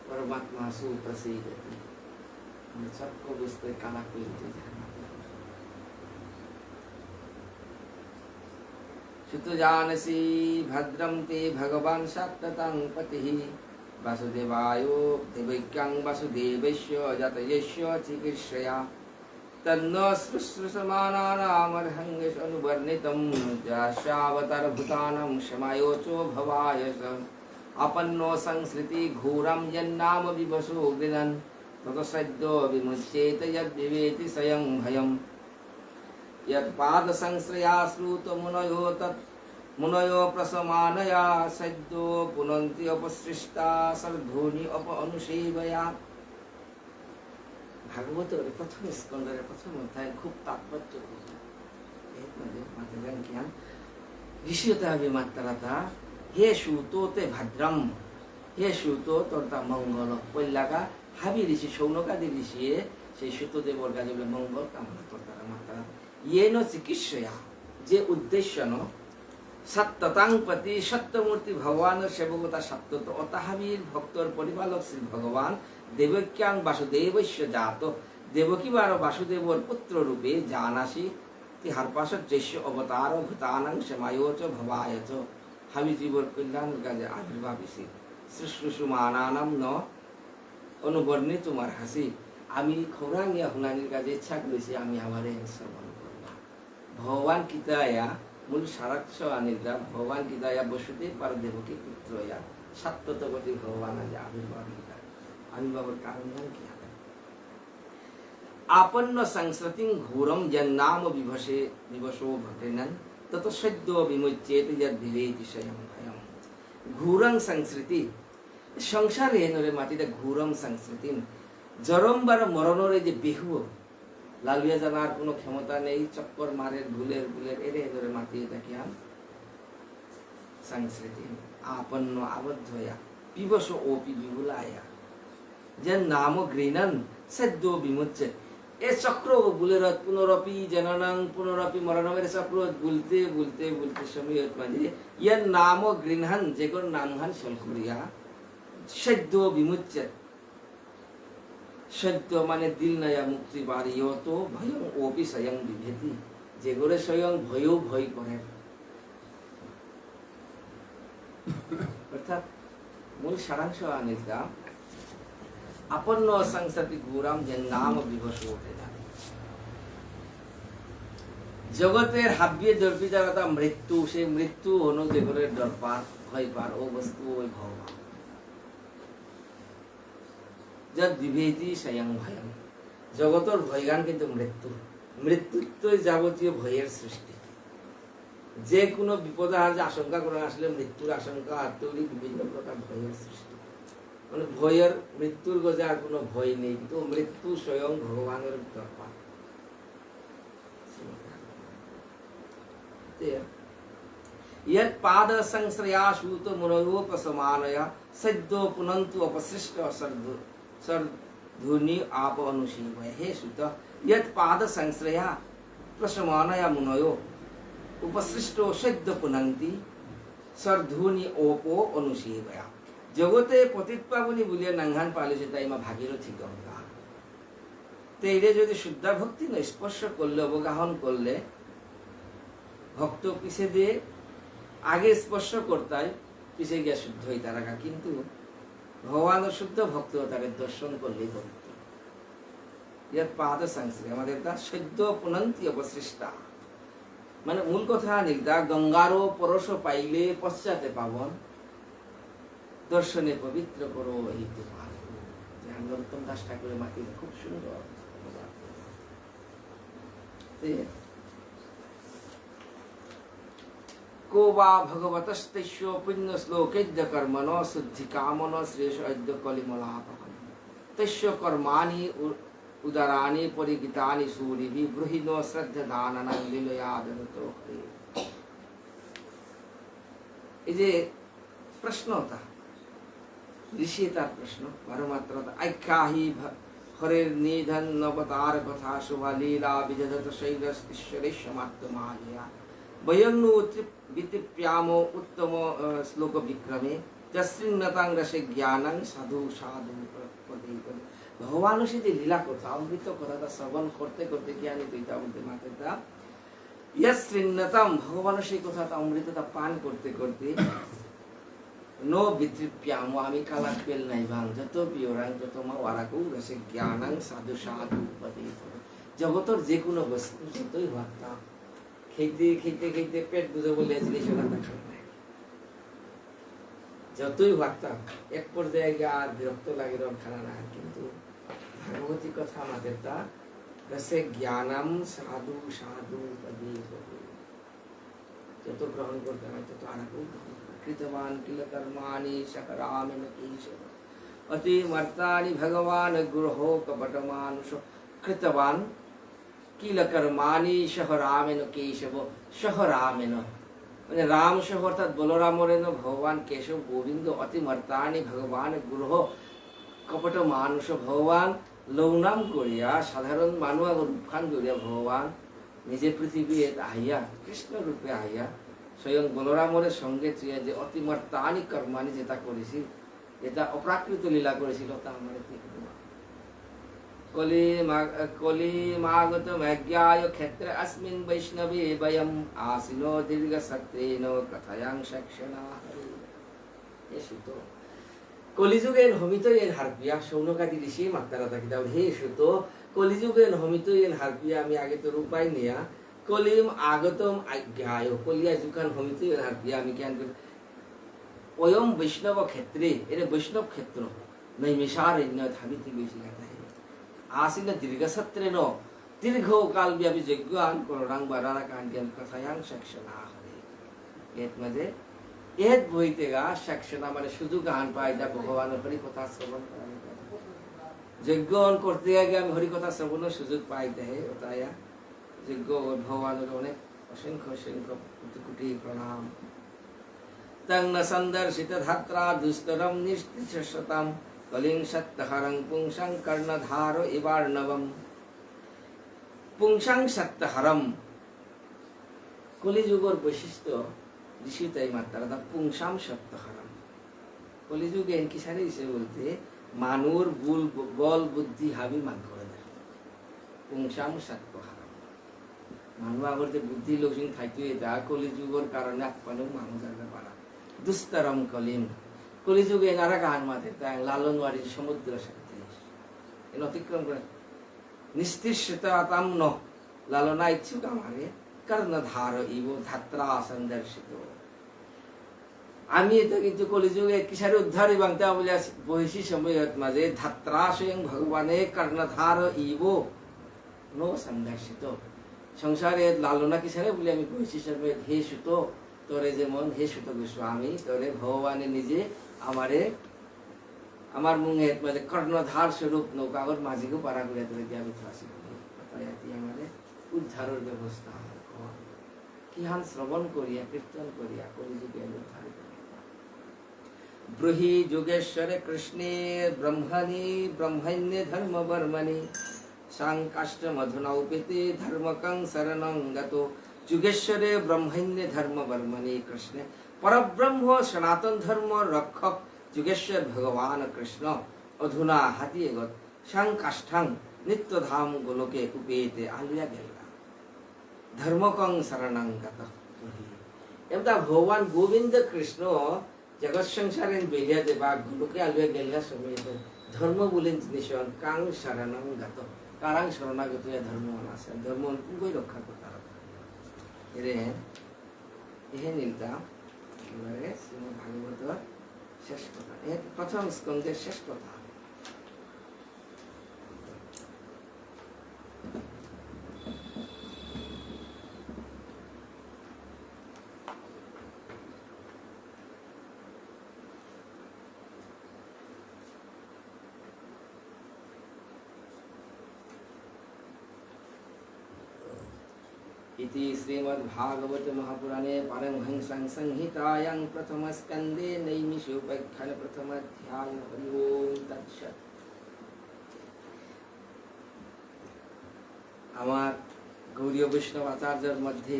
পরমাত্মাসু প্রসিদ্ধতি চক্র বুঝতে কালা করিতে সুত জানসি ভদ্রম তে ভগবান সাত্ততাং পতিঃ वासुदेवाय देवैक्यं वासुदेवस्य जातयस्य चिकीर्षया तन्न शुश्रूषमाणानामर्हङ्गेश अनुवर्णितं जाशावतारभूतानां क्षमायोचो भवाय स आपन्नो संसृति घोरं यन्नाम विवशो गृणन् ततसद्यो विमुच्येत यद्विवेति स्वयं भयं यत्पादसंश्रयाश्रुतमुनयो तत् मुनयो प्रसमानया सद्यो पुनन्ति अपसृष्टा सर्धोनि अप अनुसेवया भागवत प्रथम स्कंदर प्रथम अध्याय खूप तात्पर्य ऋषिता मात्रा हे सूतो ते भद्रम हे सूतो तोरता मंगल पहलाका हाबी ऋषि शौनकादि ऋषि से सूतदेवर काजे मंगल कामना तोरता मात्रा ये न चिकित्सया जे उद्देश्य न সত্যতাং পতি সত্যমূর্তি ভগবানের সেবকতা সত্যত অতাহাবীর ভক্তর পরিপালক শ্রী ভগবান দেবক্যাং বাসুদেবস্য জাত দেবকী বার বাসুদেবর পুত্র রূপে জানাসি হারপাশস্য অবতার ভূতানাং সমায়োচ ভবায়চ হাবি জীবর কল্যাণ কাজে আবির্ভাবিসি শুশ্রূষুমানানাম ন অনুবর্ণে তোমার হাসি আমি খৌরাঙ্গিয়া হুনানির কাজে ইচ্ছা করেছি আমি আমার শ্রবণ করলাম ভগবান কিতায়া মূল সারাংশ আনিলা ভগবান কিতায়া বসুদেব পার দেবকী পুত্রয়া সত্যতপতি ভগবান আজ আবির্ভাবের কারণ কি হবে আপন্ন সংস্কৃতিং ঘোরম জন্নাম বিভসে বিভসো ভটেনন তত সদ্য বিমুচ্যেত যদ বিবেতি স্বয়ং ভয়ম ঘোরং সংস্কৃতি সংসারে নরে মাটিতে ঘোরং সংস্কৃতি জরমবার মরণরে যে বেহু লালিয়া জানার কোনো ক্ষমতা নেই চক্কর মারের ভুলের ভুলের এরে ধরে মাতিয়ে দেখিয়াম সংস্কৃতি আপন্ন আবদ্ধয়া পিবস ওপি বিভুলায়া যে নাম গৃহণন সদ্য বিমুচ্যে এ চক্র বুলের পুনরপি জননং পুনরপি মরণমের চক্র বুলতে বুলতে বুলতে সময় মাঝে ইয়ার নাম গৃহণ যে কোন নামহান সলকুরিয়া সদ্য বিমুচ্যে সত্য মানে দিল নয়া মুক্তি বাড়ি তো ভয়ং ওপি স্বয়ং বিভেতি যে করে স্বয়ং ভয়ও ভয় করে অর্থাৎ মূল সারাংশ আনিতা আপন্ন সংস্কৃতি গুরাম যে নাম বিভস ওঠে না জগতের হাবিয়ে দর্পিতারতা মৃত্যু সেই মৃত্যু হলো যে করে ডরপার ভয় পার ও বস্তু ওই ভগবান যদ বিভেতি স্বয়ং ভয়ং জগতর ভয়গান কিন্তু মৃত্যু মৃত্যুত্বই যাবতীয় ভয়ের সৃষ্টি যে কোনো বিপদ আশঙ্কা করে আসলে মৃত্যুর আশঙ্কা তৈরি বিভিন্ন প্রকার ভয়ের সৃষ্টি মানে ভয়ের মৃত্যুর গজে আর কোনো ভয় নেই কিন্তু মৃত্যু স্বয়ং ভগবানের দরবার यत् पाद संश्रया शूत मुनयोपसमानया सद्यो पुनन्तु अपसृष्ट सर्धुनि आप अनुशीवय हे सुत यत् पाद संश्रया प्रसमानया मुनयो उपसृष्टो सद्य पुनन्ति सर्धुनि ओपो अनुशीवया जगते पतित पावनी बुलिया नंघान पालिছে তাই মা ভাগীরথী গঙ্গা তেইরে যদি শুদ্ধ ভক্তি না স্পর্শ করলে অবগাহন করলে ভক্ত পিছে দিয়ে আগে স্পর্শ করতাই পিছে গিয়া শুদ্ধ হইতা রাখা কিন্তু ভগবান শুদ্ধ ভক্ত তাকে দর্শন করলেই পবিত্র ইয়ার পাদ সংশ্রী আমাদের তা সদ্য পুনন্তি অবসৃষ্টা মানে মূল কথা নির্দা গঙ্গারও পরশ পাইলে পশ্চাতে পাবন দর্শনে পবিত্র করো এই তোমার যে নরোত্তম দাস ঠাকুরের মাটি খুব সুন্দর को वा भगवतस्तस्यो पुण्य श्लोकेद्य कर्मणो शुद्धि कामनो श्रेष्ठ अद्य कलिमलापहम तस्य कर्माणि उदराणि परिगितानि सूरिभिः गृहीनो श्रद्धादाननं लीलया ददतो हरे এই যে প্রশ্নটা ঋষি তার প্রশ্ন পরমাত্র আখ্যাহি হরের নিধন নবতার কথা শুভা লীলা বিজদত শৈলস ঈশ্বরের সমাপ্ত মায়া বয়ন্নু বিতিপ্যামো উত্তম শ্লোক বিক্রমে যশ্রীন্নতাং রসে জ্ঞানং সাধু সাধু পদে পদে ভগবান সে যে লীলা কথা অমৃত কথাটা শ্রবণ করতে করতে জ্ঞানী দুইটা মধ্যে মাত্রটা যশ্রীন্নতাম ভগবান সেই কথাটা অমৃতটা পান করতে করতে নো বিতৃপ্যামো আমি কালা পেল নাই ভাঙ যত পিওরাং তত মা ওয়ারাকু রসে জ্ঞানং সাধু সাধু পদে পদে জগতর যে কোনো বস্তু যতই ভাবতাম খেতে খেতে খেতে পেট বুঝে বলে জিনিস যতই ভাবতাম এক পর্যায়ে গিয়ে আর বিরক্ত লাগে খানা না কিন্তু ভাগবতী কথা আমাদের তা রসে জ্ঞানম সাধু সাধু পদে পদে যত গ্রহণ করতে হয় তত আর কৃতবান কিল কর্মাণি সকরামেন কেশব অতি মর্তানি ভগবান গ্রহ কপট মানুষ কৃতবান কিল কর্মাণি সহ রামেন কেশব সহ রামেন মানে রাম সহ অর্থাৎ বলরামরেন ভগবান কেশব গোবিন্দ অতি মর্তানি ভগবান গ্রহ কপট মানুষ ভগবান লৌনাম করিয়া সাধারণ মানুষ রূপখান করিয়া ভগবান নিজে পৃথিবী আহিয়া কৃষ্ণ রূপে আহিয়া স্বয়ং বলরামরের সঙ্গে তুই যে অতিমর্তানি কর্মানি যেটা করেছি, এটা অপ্রাকৃত লীলা করেছিল, তা আমার কলিমাগতমজ্ঞায় ক্ষেত্রে अस्मिन् বৈষ্ণবে বয়ম আসিনো দীর্ঘ সত্রেন কথায়াং সেক্ষণা। এ সুত কলিযুগে নমিত এর হারপিয়া সৌনকাদি ঋষি মাত্রা থাকি দাও হে সুত কলিযুগে নমিত এর হারপিয়া আমি আগে তো রূপাই নিয়া কলিম আগতম আজ্ঞায় কলিয়া যুকান হমিত এর হারপিয়া আমি জ্ঞান করি ওয়ম বৈষ্ণব ক্ষেত্রে এর বৈষ্ণব ক্ষেত্র নৈমিষারণ্য ধাবিতি বেশি কথা আসিন দীর্ঘ সত্রেন দীর্ঘকাল ব্যাপী যজ্ঞ আন করণাং বারানা কাণ্ডিয়ান কথায়াং সেক্ষণা হরে। এর মাঝে এত বইতে গা সেক্ষণা মানে সুযোগ আন পাই যা ভগবানের হরিকথা শ্রবণ করা যজ্ঞ করতে গিয়ে আমি হরিকথা শ্রবণের সুযোগ পাই দেহে ওটায়া যজ্ঞ ভগবানের অনেক অসংখ্য অসংখ্য কোটি কোটি প্রণাম। তং ন সন্দর্শিত ধাত্রা দুস্তরম নিষ্ঠিশতাম কলিং সত্যহরং পুংসাং কর্ণধার ইবার্ণবম। পুংসাং সত্যহরম কলিযুগের বৈশিষ্ট্য ঋষি তাই মাত্রা পুংসাম সত্যহরম। কলিযুগে কি সারে এসে বলতে মানুর বল বুদ্ধি হাবি মান করে দেয়। পুংসাম সত্যহরম মানুষ আগর যে বুদ্ধি লোকজন থাকতো এটা কলিযুগের কারণে আপনার মানুষ জানতে পারা। দুস্তরম কলিম কলিযুগে এনারা গান মাতে তাই লালনওয়ারির সমুদ্র সাথে এন অতিক্রম করে নিস্তিষ্যতাম ন লালনা ইচ্ছুক আমারে কর্ণধার ইব ধাত্রা সন্দর্শিত। আমি এটা কিন্তু কলিযুগে কিসারে উদ্ধার বাংতা বলে বহিষী সময়ত মাঝে ধাত্রা স্বয়ং ভগবানে কর্ণধার ইব নো সন্দর্শিত। সংসারে লালনা কিসারে বলে আমি বহিষী সময় হে সুত তোরে যেমন হে সুত গোস্বামী তোরে ভগবানে নিজে আমারে আমার মুঙে মানে কর্ণধার স্বরূপ নৌকাগর মাঝিকে পারা করে তোরে দিয়া বিশ্বাসী আমাদের উদ্ধারের ব্যবস্থা কি হান শ্রবণ করিয়া কীর্তন করিয়া কলিযুগে উদ্ধার ব্রহি যোগেশ্বরে কৃষ্ণে ব্রহ্মণি ব্রহ্মণ্যে ধর্ম বর্মণি সাংকাষ্ট মধুনা উপেতে ধর্মকং শরণং গত। যুগেশ্বরে ব্রহ্মণ্যে ধর্ম বর্মণি কৃষ্ণে পরব্রহ্ম সনাতন ধর্ম রক্ষক যুগেশ্বর ভগবান কৃষ্ণ অধুনা হাতিয়ে গত সাংকাষ্ঠং নিত্যধাম গোলকে উপেতে আলুয়া গেলা ধর্মকং শরণং গত। এমতা ভগবান গোবিন্দ কৃষ্ণ জগৎ সংসারে বেরিয়া দেবা গোলকে আলুয়া গেলা সময় ধর্ম বলেন জিনিস কাং শরণং গত কারাং শরণাগত ধর্ম আছে ধর্ম কই রক্ষা করতে এরে এহে নিলতা এবারে শ্রীমদ্ ভাগবত শেষ কথা প্রথম স্কন্ধের শেষ কথা। इति श्रीमद्भागवत महापुराणे पारमहंस्यां संहितायां प्रथमस्कन्धे नैमिषोपाख्यान प्रथमाध्याय हरि ओम तत्सत्। আমার গৌরীয় বৈষ্ণব আচার্যের মধ্যে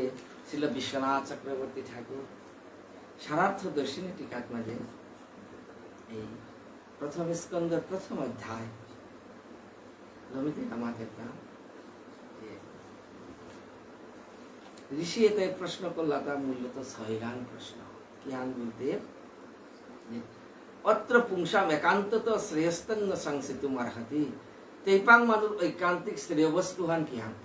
ছিল বিশ্বনাথ চক্রবর্তী ঠাকুর সারার্থ দর্শনী টিকার মাঝে এই প্রথম স্কন্ধের প্রথম অধ্যায় নমিতে আমাদের নাম ঋষি এতে প্রশ্ন করলা তা মূলত ছয়গান প্রশ্ন কি আন বলতে অত্র পুংসাম একান্তত শ্রেয়স্তন্ন সংসিতুম অর্হতি তৈপাং মানুষ ঐকান্তিক শ্রেয় বস্তুহান কি হান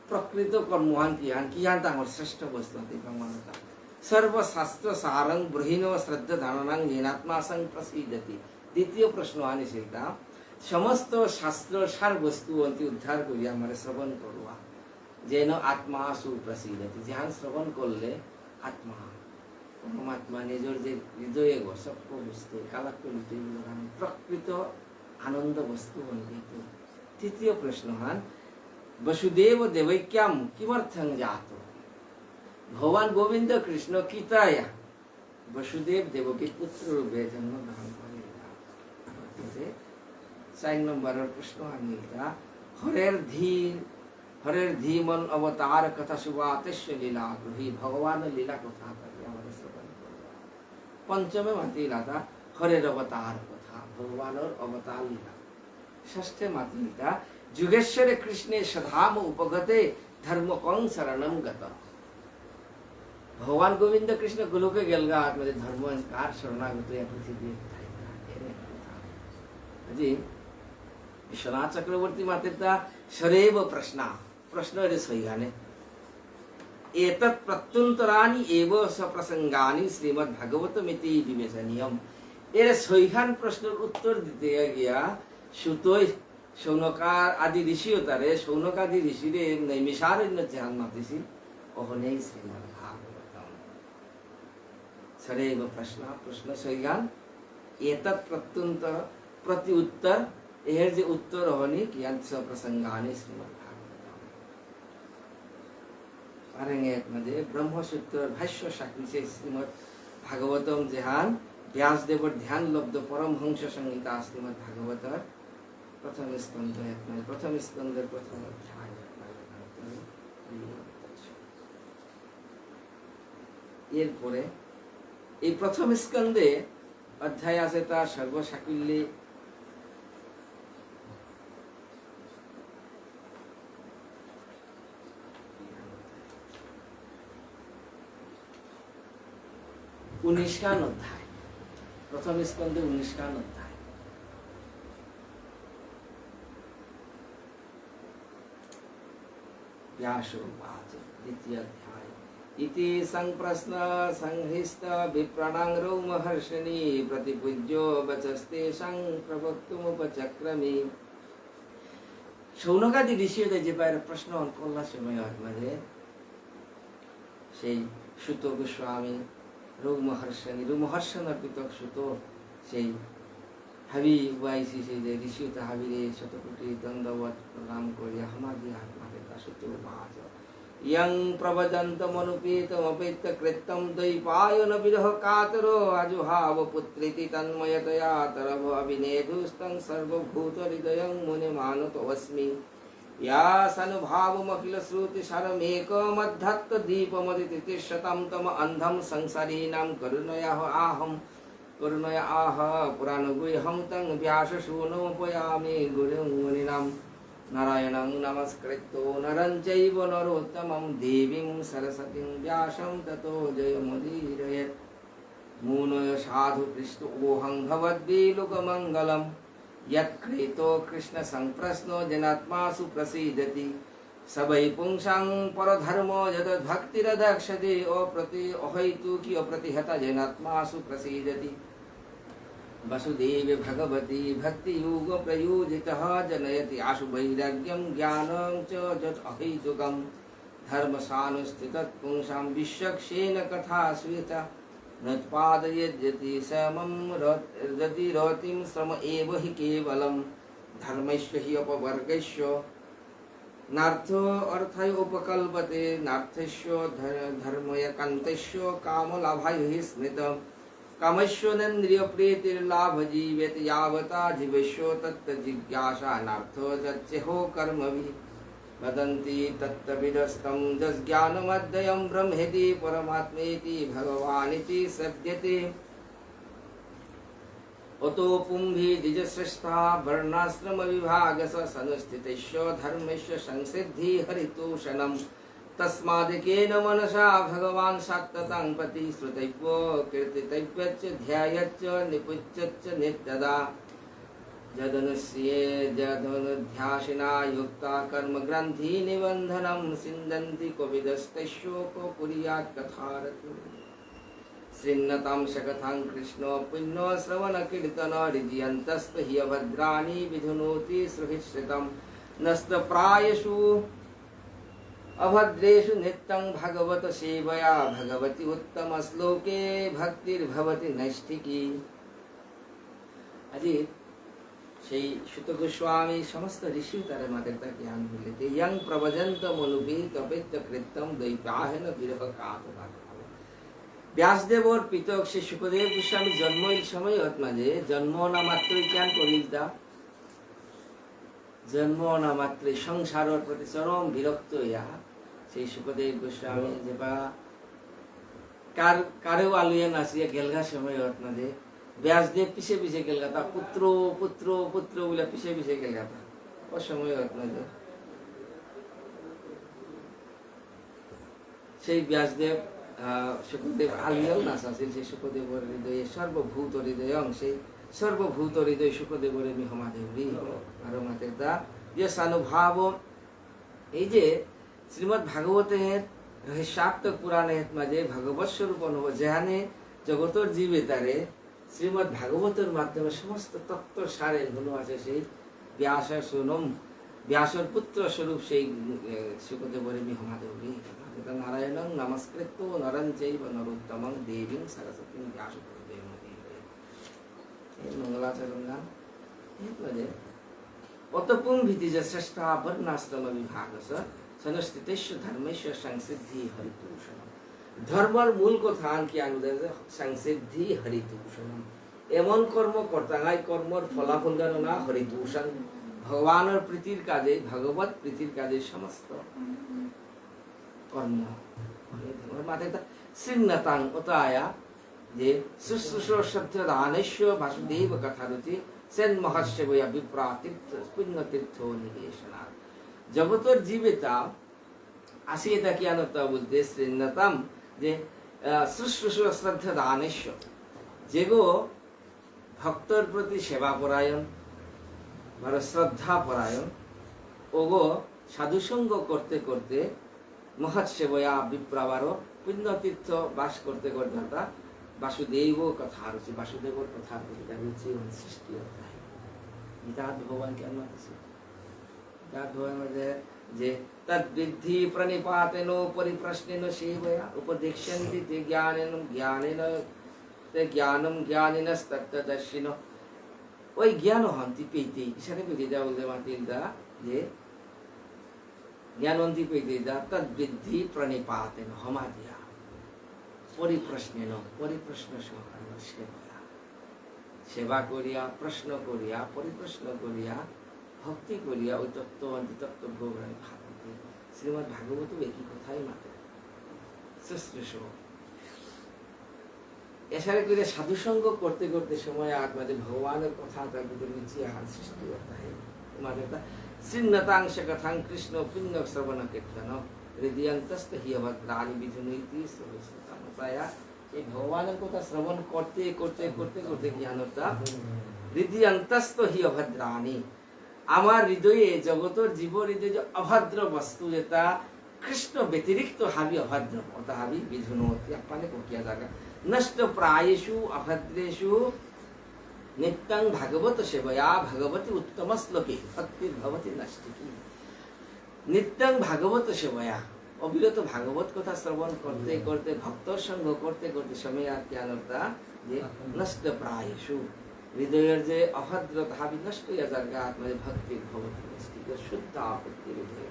প্রকৃত কর্মহান কি হান তাঙ্গর শ্রেষ্ঠ বস্তু তৈপাং মানুষ সর্বশাস্ত্র সারং ব্রহীন শ্রদ্ধা ধারণাং হীনাত্মা সং প্রসিদ্ধতি। দ্বিতীয় প্রশ্ন আনিছিলাম সমস্ত শাস্ত্র সার বস্তু অন্তি উদ্ধার করিয়া আমার শ্রবণ করুয়া যেন আত্মা সুপ্রসিদ্ধতি যাহান শ্রবণ করলে আত্মা পরমাত্মা নিজের যে হৃদয়ে সপ্য বস্তু কালাকলিত প্রকৃত আনন্দ বস্তু অন্বিত। তৃতীয় প্রশ্ন হান বসুদেব দেবৈক্যাম কিমর্থং জাত ভগবান গোবিন্দ কৃষ্ণ কিতায়া বসুদেব দেবকীর পুত্র রূপে জন্মগ্রহণ করেন। 4 নম্বরের প্রশ্ন আনিতা হরের ধীর হরের ধীমন অবতার কথা সুবাতেশ্য লীলা গ্রহী ভগবান লীলা কথা আমাদের শ্রবণ করবে পঞ্চমে মাতিলাতা হরের অবতার কথা ভগবানের অবতার লীলা ষষ্ঠে মাতিলতা যুগেশ্বরে কৃষ্ণে সধাম উপগতে ধর্ম কং শरणम गत भगवान गोविंद कृष्ण गोलोके गेलगा आतमध्ये धर्म कार शरणागत या पृथ्वीत जी विश्वनाथ चक्रवर्ती मातेचा शरेव प्रश्न रे सैगाने एतत् प्रत्युत्तराणि एव सप्रसंगानि श्रीमद् भागवतमिति विवेचनीयम এর সৈহান প্রশ্নের উত্তর দিতে গিয়া সুতোই সৌনকার আদি ঋষিও তারে সৌনকাদি ঋষিরে নৈমিষারণ্য ধ্যান মাতিছি অহনেই শ্রীমদ্ ভাগবতম সরেব প্রশ্ন সৈগান এতৎ প্রত্যুত্তর প্রতি উত্তর এর যে উত্তর হনি কিয়ান্ত প্রসঙ্গানি শ্রীমদ্ ভাগবতম পারেঙ্গেত মধ্যে ব্রহ্মসূত্র ভাষ্য সাক্ষী শ্রীমদ্ ভাগবতম যেহান व्यासदेवर ध्यान लब्ध परमहंस संहिता श्रीमद् भागवतर प्रथम स्कंद प्रथम स्कंद प्रथम अध्याय এরপরে এই প্রথম স্কন্ধে অধ্যায় আছে তার সর্বসাকুল্যে উনিশখান অধ্যায় प्रथम स्कंदे 19 अध्याय व्यासोवाच द्वितीय अध्याय इति संप्रश्न संहिस्त विप्राणांग्रौ महर्षिणी प्रतिपूज्यो वचस्ते संप्रवक्तुमुपचक्रमे शौनकादि ऋषियों जे पायर प्रश्न करला समय मध्ये সেই সুত গোস্বামী রোগ মহর্ষণের পিতক সুত সেই হাবি উবাইছি সেই যে ঋষিত হাবিরে শতকোটি দণ্ডবত প্রণাম করিয়া হামাদি আত্মাদেতা সুত উবাচ ইয়ং প্রবদন্তমনুপেতমপেত্য কৃত্যম দ্বৈপায়ন বিরহ কাতরো আজুহাব পুত্রিতি তন্ময়তয়া তরভ অভিনেদুস্তং সর্বভূত হৃদয়ং মুনিমানতোऽস্মি यासनुभावमखिल श्रुति सारमेकमद्धत्त दीपमदिति शतं तम अंधं संसारीणां करुणया आह पुराणगुह्यं तं व्याससूनोपयामि गुरुं मुनिनां नारायणं नमस्कृत्यो नरं चैव नरोत्तमं देवीं सरस्वतीं व्यासं ततो जयमुदीरयेत् मुनय साधु पृष्ठोऽहं भवद्विलोकमङ्गलम् यत्कृतो कृष्ण संप्रश्नो जनात्मासु प्रसीदति सबै पुंसां परधर्मो यद् भक्तिरदक्षते अप्रति अहैतुकी अप्रतिहता जनात्मासु प्रसीदति वसुदेवे भगवती भक्तियोग प्रयोजितः जनयति आशु वैराग्यं ज्ञानं च यत् अहैतुकं धर्मसानुस्थितत् पुंसां विश्वक्षेण कथा स्वेता नत्पादयद्यति समं रति रतिं श्रम एव हि केवलं धर्मस्य हि अपवर्गस्य नार्थो अर्थाय उपकल्पते नार्थस्य धर्मयकान्तस्य कामलाभाय हि स्मृतं कामस्य नेन्द्रियप्रीतिर्लाभ जीवेत यावता जीवस्य तत्त जिज्ञासा नार्थो जच्चेहो कर्मभिः वदन्ति तत्तविदस्तं जज्ञानमद्वयं ब्रह्मेति परमात्मेति भगवानिति सद्यते अतो पुंभि द्विजश्रेष्ठा वर्णाश्रमविभागस सनुस्थितस्य धर्मस्य संसिद्धि हरितोषणं तस्मादेकेन मनसा भगवान् सत्ततं पति श्रुतैव कीर्तितव्यच्च ध्यायच्च निपुच्यच्च नित्यदा जदनुध्यासिना युक्ता कर्मग्रन्थि निबन्धनं सिन्दन्ति कोविदस्तस्योको कुर्यात् कथारतु श्रृण्णतां शकथां कृष्णो पुण्यो श्रवणकीर्तन हृदयन्तस्त हि अभद्राणि विधुनोति सुहृश्रितं नस्तप्रायषु अभद्रेषु नित्यं भगवत सेवया भगवति उत्तमश्लोके भक्तिर्भवति नैष्ठिकी अजित সেই সুত গোস্বামী সমস্ত ঋষি তার মাদেরটা জ্ঞান মিলিতে ইয়ং প্রবজন্ত মনুপীত অপেত্য কৃত্যম দৈপাহেন বিরহ কাতরা ব্যাসদেবর পিতক শ্রী সুখদেব গোস্বামী জন্মের সময় মাঝে জন্ম না মাত্রই জ্ঞান করিলতা জন্ম না মাত্রে সংসারের প্রতি চরম বিরক্ত হইয়া সেই সুখদেব গোস্বামী যে বা কারেও আলুয়ে নাচিয়ে গেলগা সময় হত না যে ব্যাসদেব পিছে পিছে গেলগা তা পুত্র পুত্র পুত্র বলে পিছে পিছে গেলগা তা ও সময় হত না যে সেই ব্যাসদেব সুখদেব আলুয়েও নাচাছিল সেই সুখদেবর হৃদয়ে সর্বভূত হৃদয় সেই সর্বভূত হৃদয় সুখদেবর মিহমাদেবী আর মাতে তা যে সানুভাব এই যে শ্রীমদ ভাগবতের রহস্যাত্মক পুরাণের মাঝে ভগবত স্বরূপ অনুভব যেখানে জগতর জীবে তারে শ্রীমদ ভাগবতের মাধ্যমে সমস্ত তত্ত্ব সারের গুণ আছে সেই ব্যাসের সুনম ব্যাসের পুত্র স্বরূপ সেই সুখদেবরে মিহমাদেবী নারায়ণং নমস্কৃত নরং চৈব নরোত্তমং দেবীং সরস্বতী ব্যাস মঙ্গলাচরণ গান অতপুং ভীতিজ শ্রেষ্ঠা বর্ণাশ্রম বিভাগস সনস্থিতেশ ধর্মেশ সংসিদ্ধি হরিতূষণ ধর্মের মূল কথা কি আনুদান সংসিদ্ধি হরিতূষণ এমন কর্ম কর্তাঙ্গাই কর্মর ফলাফল গণনা হরিতূষণ ভগবানের প্রীতির কাজে ভগবত প্রীতির কাজে সমস্ত কর্ম মাথায় শ্রীনতাং অতায়া যে শুশ্রূষ শ্রদ্ধানেশ্ব বাসুদেব কথা রুচি সেন মহর্ষবয়া বিপ্রাতীর্থ পুণ্যতীর্থ নিবেশনা জগতর জীবিতা আসিয়ে থাকি আনতা বলতে শ্রীনতাম যে শুশ্রূষ শ্রদ্ধা দানেশ্ব যেগো ভক্তর প্রতি সেবা পরায়ণ মানে শ্রদ্ধা পরায়ণ ওগো সাধুসঙ্গ করতে করতে মহৎসেবয়া বিপ্রাবারও পুণ্যতীর্থ বাস করতে করতে वासुदेव कथा रुचि वासुदेव कथा रुचि सृष्टि होता है गीता भगवान के अनुमति से गीता भगवान में जे तद्विद्धि प्रणिपातेनो परिप्रश्नेन सेवया उपदेक्ष्यन्ति ते ज्ञानेन ज्ञानेन ते ज्ञानम ज्ञानिनस्तत्तदर्शिनो ওই জ্ঞান হন্তি পেইতে ইসারে পেইতে যা বলতে মাতিল দা যে জ্ঞান হন্তি পেইতে দা তদ্বিদ্ধি প্रणिपातेन হমা দিয়া পরিপ্রশ্নেন পরিপ্রশ্ন সহকারে সেবা করিয়া প্রশ্ন করিয়া পরিপ্রশ্ন করিয়া ভক্তি করিয়া ওই তত্ত্ব অন্ততত্ত্ব ভোগরায় ভাগবত শ্রীমদ ভাগবত একই কথাই মাত্র শুশ্রূষ এসারে করে সাধুসঙ্গ করতে করতে সময় আর মাঝে ভগবানের কথা তার ভিতরে নিচে আর সৃষ্টি করতে হয় মাঝে শ্রীনতাংশ কথাং কৃষ্ণ পুণ্য শ্রবণ কীর্তন হৃদয়ন্তস্থ হি ভদ্রাণী বিধুনীতি শ্রবণতায়া এই ভগবানের কথা শ্রবণ করতে করতে করতে করতে জ্ঞানতা হৃদয়ন্তস্থ হি অভদ্রাণী আমার হৃদয়ে জগতর জীব হৃদয়ে যে অভদ্র বস্তু যেটা কৃষ্ণ ব্যতিরিক্ত হাবি অভদ্র অতা হাবি বিধুনতি আপানে কোকিয়া জায়গা নষ্ট প্রায়েষু অভদ্রেষু নিত্যং ভাগবত সেবয়া ভগবতী উত্তম শ্লোকে ভক্তির ভবতি নষ্টিকি নিত্যং ভাগবত সেবয়া অবিরত ভাগবত কথা শ্রবণ করতে করতে ভক্তর সঙ্গ করতে করতে সময় আর জ্ঞানতা যে নষ্ট প্রায়েষু হৃদয়ের যে অভদ্রতা হাবি নষ্ট হইয়া জায়গা আত্মায় ভক্তির ভবতি নষ্টিকি শুদ্ধ আপত্তি হৃদয়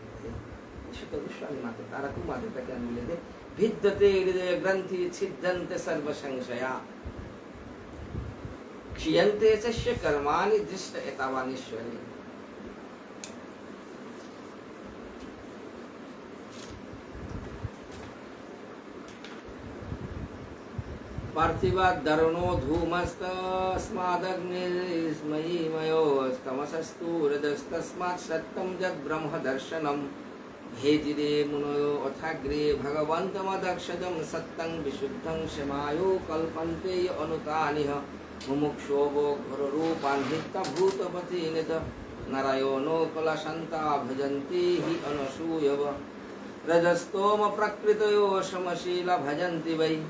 শুদ্ধ গোস্বামী মাতে তারা খুব মাতে তাকে মিলে দে ভিদ্যতে হৃদয় গ্রন্থি ছিদ্যন্তে সর্বসংশয়া ক্ষীয়ন্তে চস্য কর্মাণি দৃষ্ট এতাবানীশ্বরে पार्थिवाद्धरणो धूमस्तस्मादग्निस्मयीमयोस्तमसस्तु हृदस्तस्मात् सत्यं यद्ब्रह्मदर्शनं भेदिरे मुनयो अथाग्रे भगवन्तमदक्षजं सत्यं विशुद्धं क्षमायो कल्पन्ते अनुतानिह मुमुक्षोभो घोररूपान्हितभूतपति निध नारायणो कलशन्ता भजन्ति हि अनसूयव रजस्तोम प्रकृतयो समशीला भजन्ति वै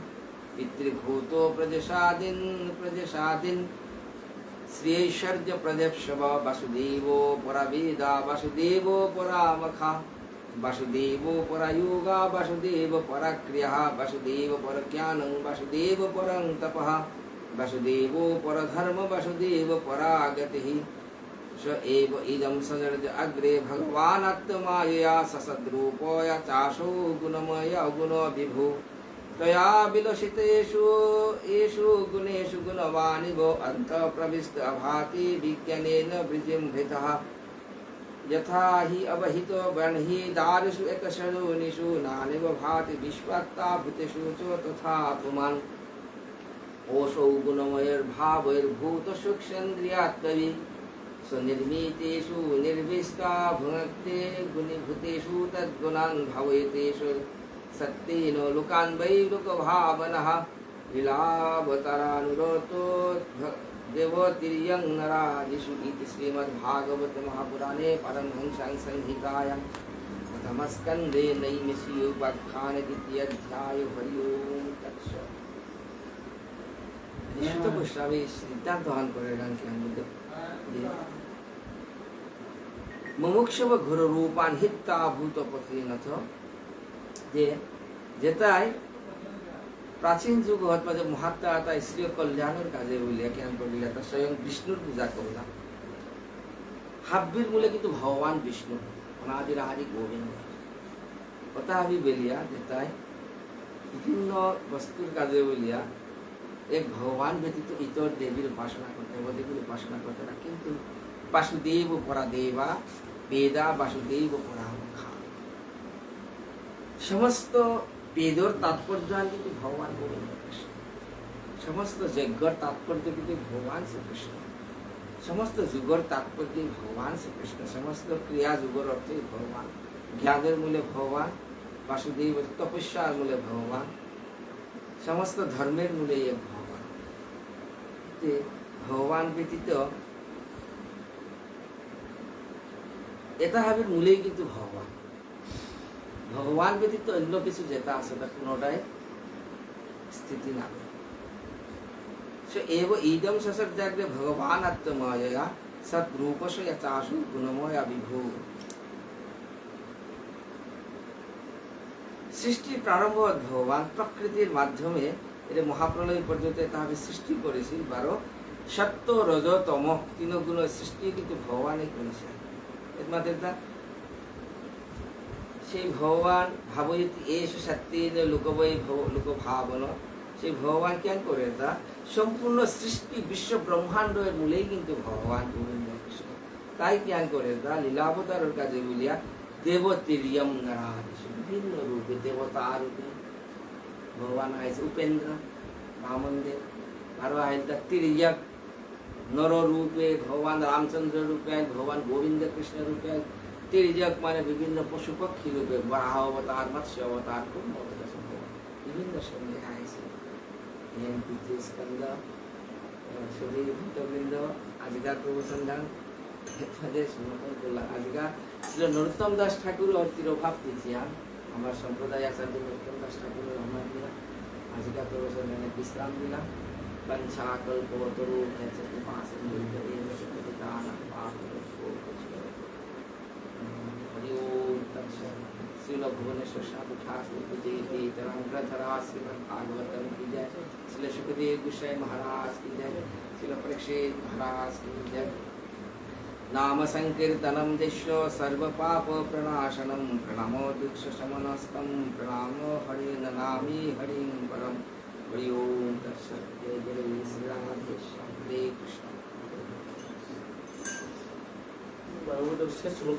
पितृभूतो प्रजशादिन श्रीऐश्वर्य प्रदेशव वासुदेवो परावेदा वासुदेवो परामखा वासुदेवो परयोगा वासुदेव परक्रिया वासुदेव परज्ञानं वासुदेव परं तपः वासुदेवो परधर्म वासुदेव परागतिः स एव इदं सजर्ज अग्रे भगवानात्मायया ससद्रूपया चाशो गुणमय गुणो विभु तया विलसितेषु येषु गुणेषु गुणवानिभो अन्तःप्रविष्ट अभाति विज्ञानेन विजृम्भितः यथा हि अवहितो बर्हि दारुषु एकशरोनिषु नानेव भाति विश्वत्ता भूतेषु च तथा पुमान् ओषौ गुणमयैर्भावैर्भूतसूक्ष्मेन्द्रियात्मवि स्वनिर्मितेषु निर्विष्टा भुङ्क्ते गुणीभूतेषु तद्गुणान् भावयतेषु सत्येन लोकान् वै लोकभावनः लीलावतारानुरतो देवतिर्यं नरादिषु इति श्रीमद्भागवते महापुराणे परमहंस्यां संहितायां प्रथमस्कन्धे नैमिषीयोपाख्याने द्वितीयाध्याये हरि ओम तत्सत्। शुद्ध गोस्वामी सिद्धांत वहन করেন কি আমাদের মুমুক্ষব ঘোর রূপান হিত্তা ভূত পথিনথ যে যেটাই প্রাচীন যুগ অথবা যে মহাত্মা তা শ্রী কল্যাণের কাজে বলিয়া কেন করিলা তা স্বয়ং বিষ্ণুর পূজা করলাম। হাব্বির মূলে কিন্তু ভগবান বিষ্ণু অনাদির আদি গোবিন্দ কথা আমি বলিয়া যেটাই বিভিন্ন বস্তুর কাজে বলিয়া এক ভগবান ব্যতীত ইতর দেবীর উপাসনা করতে হবে, দেবীর উপাসনা করতে না। কিন্তু বাসুদেব পরাদেবা বেদা বাসুদেব পরামুখা সমস্ত বেদর তাৎপর্য কিন্তু ভগবান গোবিন্দ কৃষ্ণ, সমস্ত যজ্ঞর তাৎপর্য কিন্তু ভগবান শ্রীকৃষ্ণ, সমস্ত যুগর তাৎপর্য ভগবান শ্রীকৃষ্ণ, সমস্ত ক্রিয়া যুগর অর্থে ভগবান, জ্ঞানের মূলে ভগবান বাসুদেব, তপস্যার মূলে ভগবান, সমস্ত ধর্মের মূলে এক ভগবান। ভগবান ব্যতীত এটা হাবির মূলেই কিন্তু ভগবান, ভগবান ব্যতীত অন্য কিছু যেটা আছে তা কোনোটাই স্থিতি না। এব ইদম সসর্জাগ্রে ভগবান আত্মময়া সদ্রূপস চাশু গুণময়া বিভু। সৃষ্টির প্রারম্ভ ভগবান প্রকৃতির মাধ্যমে এটা মহাপ্রলয় পর্যন্ত তাহলে সৃষ্টি করেছিল 12 সত্য রজ তম তিন গুণ সৃষ্টি কিন্তু ভগবানই করেছেন। সেই ভগবান ভাবয়তি এস সত্যেন লোকবৈ লোকভাবন, সেই ভগবান কেন করে তা সম্পূর্ণ সৃষ্টি বিশ্ব ব্রহ্মাণ্ডের মূলেই কিন্তু ভগবান গোবিন্দ কৃষ্ণ। তাই জ্ঞান করে তা লীলাবতারের কাজে বলিয়া দেবতির্যম নরাদিষু বিভিন্ন রূপে দেবতা রূপে ভগবান আইছে। উপেন্দ্র বামনদেব আরো আইলতা তির্যক নর রূপে ভগবান রামচন্দ্র রূপে, ভগবান গোবিন্দ কৃষ্ণ রূপে, তির্যক মানে বিভিন্ন পশু পক্ষী রূপে বরাহ অবতার, মৎস্য অবতার, বিভিন্ন সঙ্গে আইছে। তৃতীয় স্কন্ধ শরীর ভূতবৃন্দ আজকার প্রবসন্ধান সমর্পণ করলাম। আজকাল ছিল নরোত্তম দাস ঠাকুর ওর তিরোভাব দিয়েছিলাম। আমার সম্প্রদায় আচার্য নরোত্তম দাস ঠাকুরের রহমান দিলাম, আজকাল প্রবসন্ধানে বিশ্রাম দিলাম। বঞ্ছা কল্পতরু হরি ওম তৎসৎ। श्रील भुवनेश्वर साधु ठाकुर की जय, तरंगधरा श्रीमद भागवतम की जय, श्रील सुखदेव गोस्वामी महाराज की जय, श्रील परीक्षित महाराज की जय। नाम संकीर्तनम दिश्यो सर्व पाप प्रणाशनम, प्रणमो दुख शमनस्तम, प्रणमो हरि नमामि हरिं परम। हरि ओम तत्सत्। जय जय श्री राधे हरे कृष्ण। शेष श्लोक